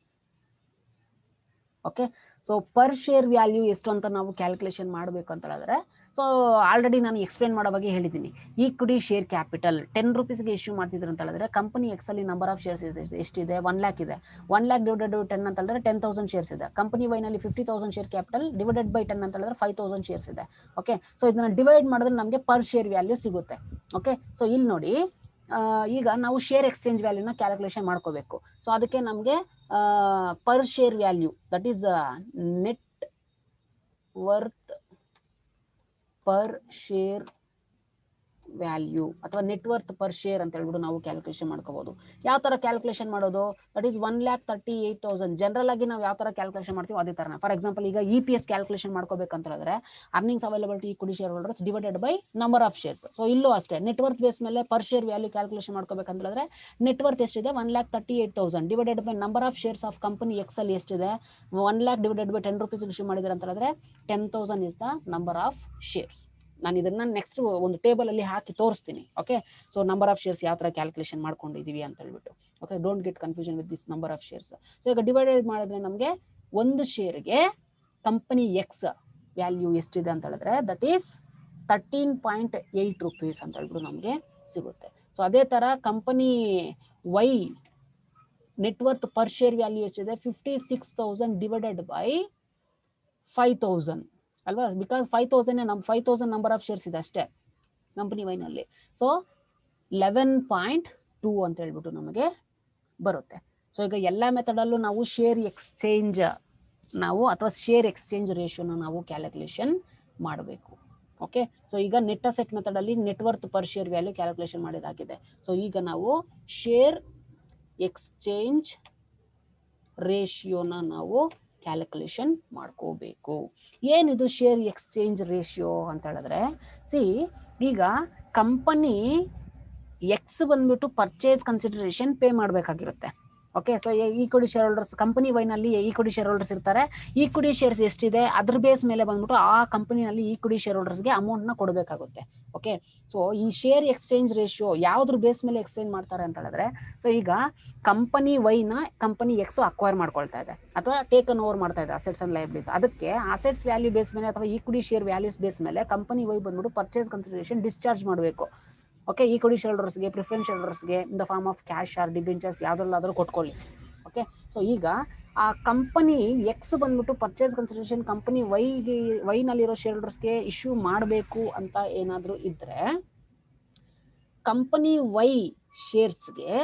Okay, so per share value ಎಷ್ಟು ಅಂತ ನಾವು ಕ್ಯಾಲ್ಕುಲೇಷನ್ ಮಾಡಬೇಕು ಅಂತ ಹೇಳಿದ್ರೆ, ಸೊ ಆಲ್ರೆಡಿ ನಾನು ಎಕ್ಸ್ಪ್ಲೇನ್ ಮಾಡೋ ಬಗ್ಗೆ ಹೇಳಿದ್ದೀನಿ. ಈಕ್ವಿಟಿ ಶೇರ್ ಕ್ಯಾಪಿಟಲ್ 10 ರೂಪೀಸ್ಗೆ ಇಶ್ಯೂ ಮಾಡ್ತಿದ್ರು ಅಂತ ಹೇಳಿದ್ರೆ ಕಂಪನಿ ಎಕ್ಸ್ ಅಲ್ಲಿ ನಂಬರ್ ಆಫ್ ಶೇರ್ಸ್ ಎಷ್ಟಿದೆ, 1 lakh ಇದೆ. 1 lakh ಡಿವೈಡೆಡ್ 10 ಅಂತ ಹೇಳಿದ್ರೆ 10,000 ಶೇರ್ಸ್ ಇದೆ. ಕಂಪನಿ ವೈನಲ್ಲಿ 50,000 ಶೇರ್ ಕ್ಯಾಪಿಟಲ್ ಡಿವೈಡೆಡ್ ಬೈ 10 ಅಂತ ಹೇಳಿದ್ರೆ 5,000 ಶೇರ್ಸ್ ಇದೆ. ಓಕೆ, ಸೊ ಇದನ್ನ ಡಿವೈಡ್ ಮಾಡಿದ್ರೆ ನಮಗೆ ಪರ್ ಶೇರ್ ವ್ಯಾಲ್ಯೂ ಸಿಗುತ್ತೆ. ಓಕೆ, ಸೊ ಇಲ್ಲಿ ನೋಡಿ, ಈಗ ನಾವು ಶೇರ್ ಎಕ್ಸ್ಚೇಂಜ್ ವ್ಯಾಲ್ಯೂನ ಕ್ಯಾಲ್ಕುಲೇಷನ್ ಮಾಡ್ಕೋಬೇಕು. ಸೊ ಅದಕ್ಕೆ ನಮಗೆ per share value that is net worth per share value ಅಥವಾ ನೆಟ್ವರ್ತ್ ಪರ್ ಶೇರ್ ಅಂತ ಹೇಳ್ಬಿಟ್ಟು ನಾವು ಕ್ಯಾಲ್ಕುಲೇಷನ್ ಮಾಡ್ಕೋಬಹುದು. ಯಾವ ತರ ಕ್ಯಾಲ್ಕುಲೇಷನ್ ಮಾಡೋದು? That is 1,38,000. ಜನರಲ್ ಆಗಿ ನಾವು ಯಾವ ತರ ಕ್ಯಾಲ್ಕುಲೇಷನ್ ಮಾಡ್ತೀವಿ ಅದೇ ತರ. ಫಾರ್ ಎಕ್ಸಾಂಪಲ್ ಈಗ EPS ಕ್ಯಾಲ್ಕುಲೇಷನ್ ಮಾಡ್ಕೋಬೇಕಂತ ಹೇಳಿದ್ರೆ earnings available to equity share holders divided by number of shares. So ಇಲ್ಲೂ ಅಷ್ಟೇ ನೆಟ್ವರ್ತ್ ಬೇಸ್ ಮೇಲೆ ಪರ್ ಶೇರ್ ವ್ಯಾಲ್ಯೂ ಕ್ಯಾಲ್ಕುಲೇಷನ್ ಮಾಡ್ಕೋಬೇಕಂತ ಹೇಳಿದ್ರೆ ನೆಟ್ವರ್ತ್ ಎಷ್ಟಿದೆ 1,38,000 divided by number of shares of company X ಅಲ್ಲಿ ಎಷ್ಟಿದೆ 1 lakh divided by 10 rupees issue ಮಾಡಿದ್ರೆ ಅಂತ ಹೇಳಿದ್ರೆ 10,000 is the number of shares. ನಾನು ಇದನ್ನ ನೆಕ್ಸ್ಟ್ ಒಂದು ಟೇಬಲ್ ಅಲ್ಲಿ ಹಾಕಿ ತೋರಿಸ್ತೀನಿ. Okay, so number of shares ಯಾವ ತರ ಕ್ಯಾಲ್ಕುಲೇಷನ್ ಮಾಡ್ಕೊಂಡಿದೀವಿ ಅಂತ ಹೇಳ್ಬಿಟ್ಟು. Okay, don't get confusion with this number of shares. So ಈಗ ಡಿವೈಡೆಡ್ ಮಾಡಿದ್ರೆ ನಮಗೆ ಒಂದು ಶೇರ್ಗೆ ಕಂಪನಿ ಎಕ್ಸ್ ವ್ಯಾಲ್ಯೂ ಎಷ್ಟಿದೆ ಅಂತ ಹೇಳಿದ್ರೆ ದಟ್ ಈಸ್ 13.8 rupees ಅಂತ ಹೇಳ್ಬಿಟ್ಟು ನಮಗೆ ಸಿಗುತ್ತೆ. ಸೊ ಅದೇ ತರ company Y net worth per share value ಎಷ್ಟಿದೆ 56,000 ಡಿವೈಡೆಡ್ ಬೈ 5,000 ಅಲ್ವಾ? ಬಿಕಾಸ್ 5,000 ನಂಬರ್ ಆಫ್ ಶೇರ್ಸ್ ಇದೆ ಅಷ್ಟೇ ಕಂಪನಿ ವೈನಲ್ಲಿ. ಸೊ 11.2 ಅಂತ ಹೇಳ್ಬಿಟ್ಟು ನಮಗೆ ಬರುತ್ತೆ. ಸೊ ಈಗ ಎಲ್ಲ ಮೆಥಡಲ್ಲೂ ನಾವು ಶೇರ್ ಎಕ್ಸ್ಚೇಂಜ್ ಅಥವಾ ಶೇರ್ ಎಕ್ಸ್ಚೇಂಜ್ ರೇಷಿಯೋನ ನಾವು ಕ್ಯಾಲ್ಕುಲೇಷನ್ ಮಾಡಬೇಕು. ಓಕೆ, ಸೊ ಈಗ ನೆಟ್ ಅಸೆಟ್ ಮೆಥಡ್ ಅಲ್ಲಿ net worth per share value calculation ಮಾಡಿದಾಗಿದೆ. ಸೊ ಈಗ ನಾವು ಶೇರ್ ಎಕ್ಸ್ಚೇಂಜ್ ರೇಷಿಯೋನ ನಾವು ಕ್ಯಾಲ್ಕುಲೇಷನ್ ಮಾಡ್ಕೋಬೇಕು. ಏನಿದು ಶೇರ್ ಎಕ್ಸ್ಚೇಂಜ್ ರೇಷಿಯೋ ಅಂತ ಹೇಳಿದ್ರೆ, ಈಗ ಕಂಪನಿ ಎಕ್ಸ್ ಬಂದ್ಬಿಟ್ಟು ಪರ್ಚೇಸ್ ಕನ್ಸಿಡರೇಷನ್ ಪೇ ಮಾಡಬೇಕಾಗಿರುತ್ತೆ. Okay, so equity share holders company ವೈನಲ್ಲಿ ಈಕ್ವಿಟಿ ಶೇರ್ ಹೋಲ್ಡರ್ಸ್ ಇರ್ತಾರೆ. ಈಕ್ವಿಟಿ ಶೇರ್ಸ್ ಎಷ್ಟಿದೆ ಅದ್ರ ಬೇಸ್ ಮೇಲೆ ಬಂದ್ಬಿಟ್ಟು ಆ ಕಂಪನಿನಲ್ಲಿ ಈಕ್ವಿಟಿ ಶೇರ್ ಹೋಲ್ಡರ್ಸ್ಗೆ ಅಮೌಂಟ್ ನ ಕೊಡಬೇಕಾಗುತ್ತೆ. ಓಕೆ, ಸೊ ಈ ಶೇರ್ ಎಕ್ಸ್ಚೇಂಜ್ ರೇಷಿಯೋ ಯಾವ್ದ್ರ ಬೇಸ್ ಮೇಲೆ ಎಕ್ಸ್ಚೇಂಜ್ ಮಾಡ್ತಾರೆ ಅಂತ ಹೇಳಿದ್ರೆ, ಸೊ ಈಗ ಕಂಪನಿ ವೈನ ಕಂಪನಿ ಎಕ್ಸ್ ಅಕ್ವೈರ್ ಮಾಡ್ಕೊಳ್ತಾ ಇದೆ ಅಥವಾ ಟೇಕನ್ ಓವರ್ ಮಾಡ್ತಾ ಇದೆ ಅಸೆಟ್ಸ್ ಅಂಡ್ ಲಯಬಿಲಿಟೀಸ್. ಅದಕ್ಕೆ ಅಸೆಟ್ಸ್ ವ್ಯಾಲ್ಯೂ ಬೇಸ್ ಮೇಲೆ ಅಥವಾ ಈಕ್ವಿಟಿ ಶೇರ್ ವ್ಯಾಲ್ಯೂಸ್ ಬೇಸ್ ಮೇಲೆ ಕಂಪನಿ ವೈ ಬಂದ್ಬಿಟ್ಟು ಪರ್ಚೇಸ್ ಕನ್ಸಿಡರೇಷನ್ ಡಿಸ್ಚಾರ್ಜ್ ಮಾಡಬೇಕು. ಓಕೆ, ಈಕ್ವಿಟಿ ಶೇರ್ ಹೋಲ್ಡರ್ಸ್ಗೆ ಪ್ರಿಫರೆನ್ಸ್ ಶೇರ್ ಹೋಲ್ಡರ್ಸ್ಗೆ in the form of cash or debentures ಯಾವ್ದ್ರಲ್ಲಾದ್ರೂ ಕೊಟ್ಕೊಳ್ಳಿ. ಓಕೆ, ಸೊ ಈಗ ಆ ಕಂಪನಿ ಎಕ್ಸ್ ಬಂದ್ಬಿಟ್ಟು ಪರ್ಚೇಸ್ ಕನ್ಸಿಡರೇಷನ್ ಕಂಪನಿ ವೈನಲ್ಲಿರೋ ಶೇರ್ ಹೋಲ್ಡರ್ಸ್ಗೆ ಇಶ್ಯೂ ಮಾಡಬೇಕು ಅಂತ ಏನಾದರೂ ಇದ್ರೆ ಕಂಪನಿ ವೈ ಶೇರ್ಸ್ಗೆ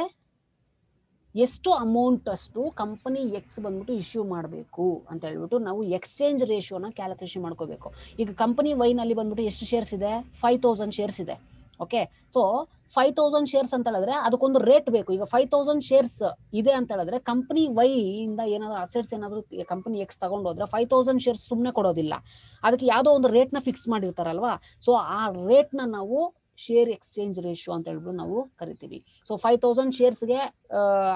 ಎಷ್ಟು ಅಮೌಂಟ್ ಅಷ್ಟು ಕಂಪನಿ ಎಕ್ಸ್ ಬಂದ್ಬಿಟ್ಟು ಇಶ್ಯೂ ಮಾಡಬೇಕು ಅಂತ ಹೇಳ್ಬಿಟ್ಟು ನಾವು ಎಕ್ಸ್ಚೇಂಜ್ ರೇಷಿಯೋನ ಕ್ಯಾಲ್ಕುಲೇಷನ್ ಮಾಡ್ಕೋಬೇಕು. ಈಗ ಕಂಪನಿ ವೈನಲ್ಲಿ ಬಂದ್ಬಿಟ್ಟು ಎಷ್ಟು ಶೇರ್ಸ್ ಇದೆ 5,000 ಶೇರ್ಸ್ ಇದೆ. ಓಕೆ, ಸೊ 5,000 ಶೇರ್ಸ್ ಅಂತ ಹೇಳಿದ್ರೆ ಅದಕ್ಕೊಂದು ರೇಟ್ ಬೇಕು. ಈಗ 5,000 ಶೇರ್ಸ್ ಇದೆ ಅಂತ ಹೇಳಿದ್ರೆ ಕಂಪನಿ ವೈ ಇಂದ ಏನಾದ್ರು ಅಸೆಟ್ಸ್ ಏನಾದ್ರು ಕಂಪನಿ ಎಕ್ಸ್ ತಗೊಂಡೋದ್ರೆ 5,000 ಶೇರ್ಸ್ ಸುಮ್ಮನೆ ಕೊಡೋದಿಲ್ಲ. ಅದಕ್ಕೆ ಯಾವುದೋ ಒಂದು ರೇಟ್ ನ ಫಿಕ್ಸ್ ಮಾಡಿರ್ತಾರಲ್ವಾ. ಸೊ ಆ ರೇಟ್ ನ ನಾವು ಶೇರ್ ಎಕ್ಸ್ಚೇಂಜ್ ರೇಷಿಯೋ ಅಂತ ಹೇಳ್ಬಿಟ್ಟು ನಾವು ಕರಿತೀವಿ. ಸೊ 5,000 ಶೇರ್ಸ್ಗೆ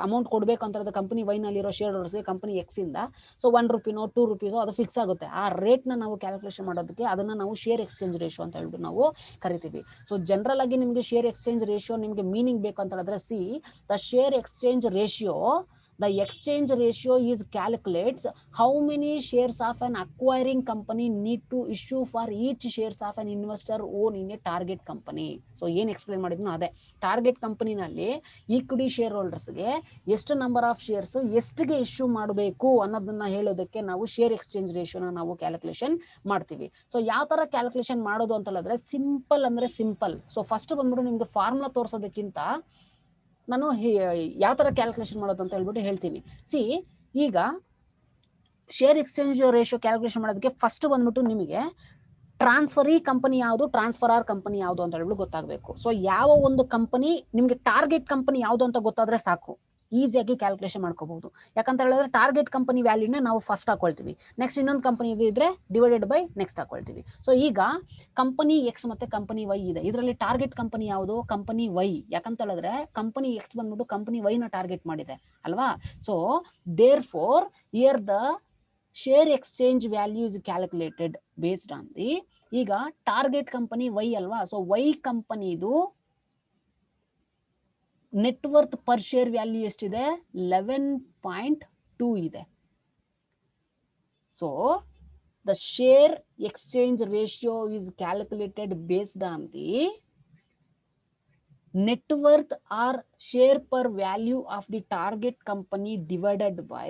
ಅಮೌಂಟ್ ಕೊಡ್ಬೇಕು ಅಂತ ಕಂಪನಿ ವೈನಲ್ಲಿರೋ ಶೇರ್ ಹೋಲ್ಡರ್ಸ್ಗೆ ಕಂಪನಿ ಎಕ್ಸ್ ಇಂದ ಸೊ 1 ರೂಪಿನೋ 2 ರೂಪೀಸೋ ಅದು ಫಿಕ್ಸ್ ಆಗುತ್ತೆ. ಆ ರೇಟ್ ನ ನಾವು ಕ್ಯಾಲ್ಕುಲೇಷನ್ ಮಾಡೋದಕ್ಕೆ ಅದನ್ನ ನಾವು ಶೇರ್ ಎಕ್ಸ್ಚೇಂಜ್ ರೇಷಿಯೋ ಅಂತ ಹೇಳ್ಬಿಟ್ಟು ನಾವು ಕರಿತೀವಿ. ಸೊ ಜನರಲ್ ಆಗಿ ನಿಮಗೆ ಶೇರ್ ಎಕ್ಸ್ಚೇಂಜ್ ರೇಷಿಯೋ ನಿಮಗೆ ಮೀನಿಂಗ್ ಬೇಕು ಅಂತ ಹೇಳಿದ್ರೆ the share exchange ratio the exchange ratio is calculates how many shares of an acquiring company need to issue for each shares of an investor own in a target company. So ಏನ್ ಎಕ್ಸ್ಪ್ಲೇನ್ ಮಾಡಿದ್ನೋ ಅದೇ ಟಾರ್ಗೆಟ್ ಕಂಪನಿನಲ್ಲಿ ಈಕ್ವಿಟಿ ಶೇರ್ ಹೋಲ್ಡರ್ಸ್ಗೆ ಎಷ್ಟು ನಂಬರ್ ಆಫ್ ಶೇರ್ಸ್ ಎಷ್ಟಿಗೆ ಇಶ್ಯೂ ಮಾಡಬೇಕು ಅನ್ನೋದನ್ನ ಹೇಳೋದಕ್ಕೆ ನಾವು ಶೇರ್ ಎಕ್ಸ್ಚೇಂಜ್ ರೇಷಿಯೋನ ನಾವು ಕ್ಯಾಲ್ಕುಲೇಷನ್ ಮಾಡ್ತೀವಿ. ಸೊ ಯಾವ ತರ ಕ್ಯಾಲ್ಕುಲೇಷನ್ ಮಾಡೋದು ಅಂತ ಹೇಳಿದ್ರೆ ಸಿಂಪಲ್. ಸೊ ಫಸ್ಟ್ ಬಂದ್ಬಿಟ್ಟು ನಿಮ್ಗೆ ಫಾರ್ಮುಲಾ ತೋರಿಸೋದಕ್ಕಿಂತ ನಾನು ಯಾವ ತರ ಕ್ಯಾಲ್ಕುಲೇಷನ್ ಮಾಡೋದು ಅಂತ ಹೇಳ್ಬಿಟ್ಟು ಹೇಳ್ತೀನಿ. ಈಗ ಶೇರ್ ಎಕ್ಸ್ಚೇಂಜ್ ರೇಷಿಯೋ ಕ್ಯಾಲ್ಕುಲೇಷನ್ ಮಾಡೋದಕ್ಕೆ ಫಸ್ಟ್ ಬಂದ್ಬಿಟ್ಟು ನಿಮಗೆ ಟ್ರಾನ್ಸ್ಫರಿ ಕಂಪನಿ ಯಾವುದು ಟ್ರಾನ್ಸ್ಫರರ್ ಕಂಪನಿ ಯಾವುದು ಅಂತ ಹೇಳ್ಬಿಟ್ಟು ಗೊತ್ತಾಗಬೇಕು. ಸೊ ಯಾವ ಒಂದು ಕಂಪನಿ ನಿಮ್ಗೆ ಟಾರ್ಗೆಟ್ ಕಂಪನಿ ಯಾವುದು ಅಂತ ಗೊತ್ತಾದ್ರೆ ಸಾಕು, ಈಸಿಯಾಗಿ ಕ್ಯಾಲ್ಕುಲೇಷನ್ ಮಾಡ್ಕೋಬಹುದು. ಯಾಕಂತ ಹೇಳಿದ್ರೆ ಟಾರ್ಗೆಟ್ ಕಂಪನಿ ವ್ಯಾಲ್ಯೂನ ನಾವು ಫಸ್ಟ್ ಹಾಕೊಳ್ತೀವಿ, ನೆಕ್ಸ್ಟ್ ಇನ್ನೊಂದು ಕಂಪನಿ ಇದ್ರೆ ಡಿವೈಡೆಡ್ ಬೈ ನೆಕ್ಸ್ಟ್ ಹಾಕೊಳ್ತೀವಿ. ಸೊ ಈಗ ಕಂಪನಿ ಎಕ್ಸ್ ಮತ್ತೆ ಕಂಪನಿ ವೈ ಇದೆ, ಇದರಲ್ಲಿ ಟಾರ್ಗೆಟ್ ಕಂಪನಿ ಯಾವುದು ಕಂಪನಿ ವೈ. ಯಾಕಂತ ಹೇಳಿದ್ರೆ ಕಂಪನಿ ಎಕ್ಸ್ ಬಂದ್ಬಿಟ್ಟು ಕಂಪನಿ ವೈ ನ ಟಾರ್ಗೆಟ್ ಮಾಡಿದೆ ಅಲ್ವಾ. So therefore here the share exchange value is calculated based on the ಈಗ ಟಾರ್ಗೆಟ್ ಕಂಪನಿ ವೈ ಅಲ್ವಾ. ಸೊ ವೈ ಕಂಪನಿದು ನೆಟ್ವರ್ತ್ ಪರ್ ಶೇರ್ ವ್ಯಾಲ್ಯೂ ಎಷ್ಟಿದೆ 11.2 ಇದೆ. So the share exchange ratio is calculated based on the net worth or share per value of the target company divided by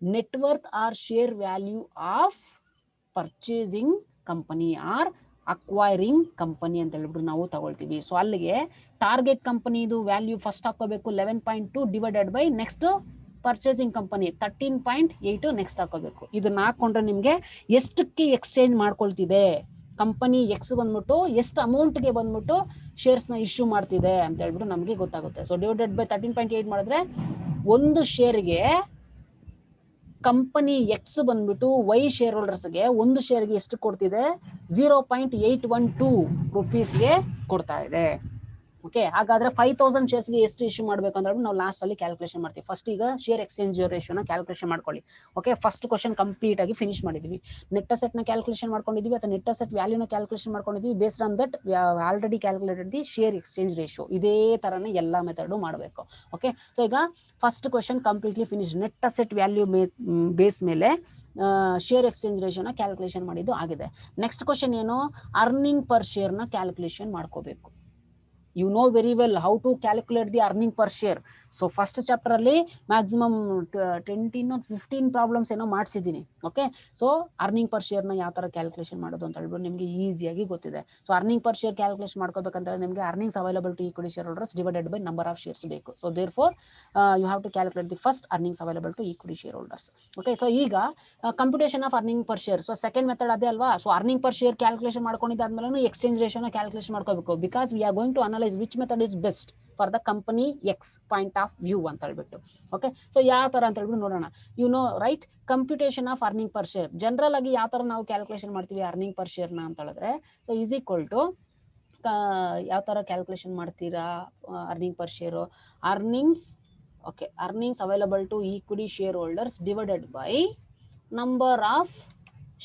net worth or share value of purchasing company or acquiring company ಅಂತ ಹೇಳ್ಬಿಟ್ಟು ನಾವು ತಗೊಳ್ತೀವಿ. ಸೊ ಅಲ್ಲಿಗೆ ಟಾರ್ಗೆಟ್ ಕಂಪನಿದು ವ್ಯಾಲ್ಯೂ ಫಸ್ಟ್ ಹಾಕೋಬೇಕು 11.2 divided by next purchasing company 13.8 next ಹಾಕೋಬೇಕು. ಇದನ್ನ ಹಾಕೊಂಡ್ರೆ ನಿಮ್ಗೆ ಎಷ್ಟಕ್ಕೆ ಎಕ್ಸ್ಚೇಂಜ್ ಮಾಡ್ಕೊಳ್ತಿದೆ ಕಂಪನಿ ಎಕ್ಸ್ ಬಂದ್ಬಿಟ್ಟು ಎಷ್ಟು ಅಮೌಂಟ್ಗೆ ಬಂದ್ಬಿಟ್ಟು ಶೇರ್ಸ್ನ ಇಶ್ಯೂ ಮಾಡ್ತಿದೆ ಅಂತ ಹೇಳ್ಬಿಟ್ಟು ನಮಗೆ ಗೊತ್ತಾಗುತ್ತೆ. ಸೊ ಡಿವೈಡೆಡ್ ಬೈ 13.8 ಮಾಡಿದ್ರೆ ಒಂದು ಶೇರ್ಗೆ ಕಂಪನಿ ಎಕ್ಸ್ ಬಂದ್ಬಿಟ್ಟು ವೈ ಶೇರ್ ಹೋಲ್ಡರ್ಸ್ಗೆ ಒಂದು ಶೇರ್ಗೆ ಎಷ್ಟು ಕೊಡ್ತಿದೆ, 0.812 ರುಪೀಸ್ಗೆ ಕೊಡ್ತಾ ಇದೆ. ಓಕೆ, ಹಾಗಾದ್ರೆ 5000 ಶೇರ್ಸ್ಗೆ ಎಷ್ಟು ಇಶ್ಯೂ ಮಾಡ್ಬೇಕಂದ್ರೆ ನಾವು ಲಾಸ್ಟ್ ಅಲ್ಲಿ ಕ್ಯಾಲ್ಕುಲೇಷನ್ ಮಾಡ್ತೀವಿ. ಫಸ್ಟ್ ಈಗ ಶೇರ್ ಎಕ್ಸ್ಚೇಂಜ್ ರೇಷಿಯೋನ ಕ್ಯಾಲ್ಕುಲೇಷನ್ ಮಾಡ್ಕೊಳ್ಳಿ. ಓಕೆ, ಫಸ್ಟ್ ಕ್ವಶನ್ ಕಂಪ್ಲೀಟ್ ಆಗಿ ಫಿನಿಶ್ ಮಾಡಿದ್ವಿ. ನೆಟ್ ಅಸೆಟ್ ನ ಕ್ಯಾಲ್ಕುಲೇಷನ್ ಮಾಡ್ಕೊಂಡಿದ್ವಿ ಅಥವಾ ನೆಟ್ ಅಸೆಟ್ ವ್ಯಾಲ್ಯೂನ ಕ್ಯಾಲ್ಕುಲೇಷನ್ ಮಾಡ್ಕೊಂಡಿದ್ವಿ. Based on that we have already calculated the share exchange ratio. ಇದೇ ತರನೇ ಎಲ್ಲಾ ಮೆಥಡ್ ಮಾಡಬೇಕು. ಓಕೆ, ಸೊ ಈಗ first question completely finish. Net asset value base ಮೇಲೆ ಶೇರ್ ಎಕ್ಸ್ಚೇಂಜ್ ರೇಷಿಯೋನ ಕ್ಯಾಲ್ಕುಲೇಷನ್ ಮಾಡಿದ್ದು ಆಗಿದೆ. ನೆಕ್ಸ್ಟ್ ಕ್ವಶನ್ ಏನು, ಅರ್ನಿಂಗ್ ಪರ್ ಶೇರ್ ನ ಕ್ಯಾಲ್ಕುಲೇಷನ್ ಮಾಡ್ಕೋಬೇಕು. You know very well how to calculate the earning per share. So first chapter ಅಲ್ಲಿ ಮ್ಯಾಕ್ಸಿಮಮ್ 15 ಪ್ರಾಬ್ಲಮ್ಸ್ ಏನೋ ಮಾಡಿಸಿದ್ದೀನಿ. Okay, so earning per share ನ ಯಾವ ತರ ಕ್ಯಾಲ್ಕುಲೇಷನ್ ಮಾಡೋದು ಅಂತ ಹೇಳ್ಬಿಟ್ಟು ನಿಮಗೆ ಈಸಿಯಾಗಿ ಗೊತ್ತಿದೆ. So earning per share calculation ಮಾಡ್ಕೋಬೇಕಂದ್ರೆ ನಿಮಗೆ earnings available to equity share holders divided by number of shares ಬೇಕು. So therefore you have to calculate the first earnings available to equity share holders. Okay, so ಈಗ computation of earning per share. So second method ಅದೇ ಅಲ್ವಾ. So earning per share calculation ಮಾಡ್ಕೊಂಡಿದ್ದಾದ್ಮೇಲೆ ಎಕ್ಸ್ಚೇಂಜ್ ರೇಷಿಯೋನ ಕ್ಯಾಲ್ಕುಲೇಷನ್ ಮಾಡ್ಕೋಬೇಕು. Because we are going to analyse which method is best for the company X point of view ಅಂತ ಹೇಳ್ಬಿಟ್ಟು. ಓಕೆ, ಸೊ ಯಾವ ತರ ಅಂತ ಹೇಳ್ಬಿಟ್ಟು ನೋಡೋಣ. You know right, computation of earning per share general ಆಗಿ ಯಾವ ತರ ನಾವು ಕ್ಯಾಲ್ಕುಲೇಷನ್ ಮಾಡ್ತೀವಿ ಅರ್ನಿಂಗ್ ಪರ್ ಶೇರ್ ನ ಅಂತ ಹೇಳಿದ್ರೆ, ಸೊ ಈಸ್ ಈಕ್ವಲ್ ಟು ಯಾವ ತರ ಕ್ಯಾಲ್ಕುಲೇಷನ್ ಮಾಡ್ತೀರಾ earning per share, earnings. Okay, earnings available to equity share holders divided by number of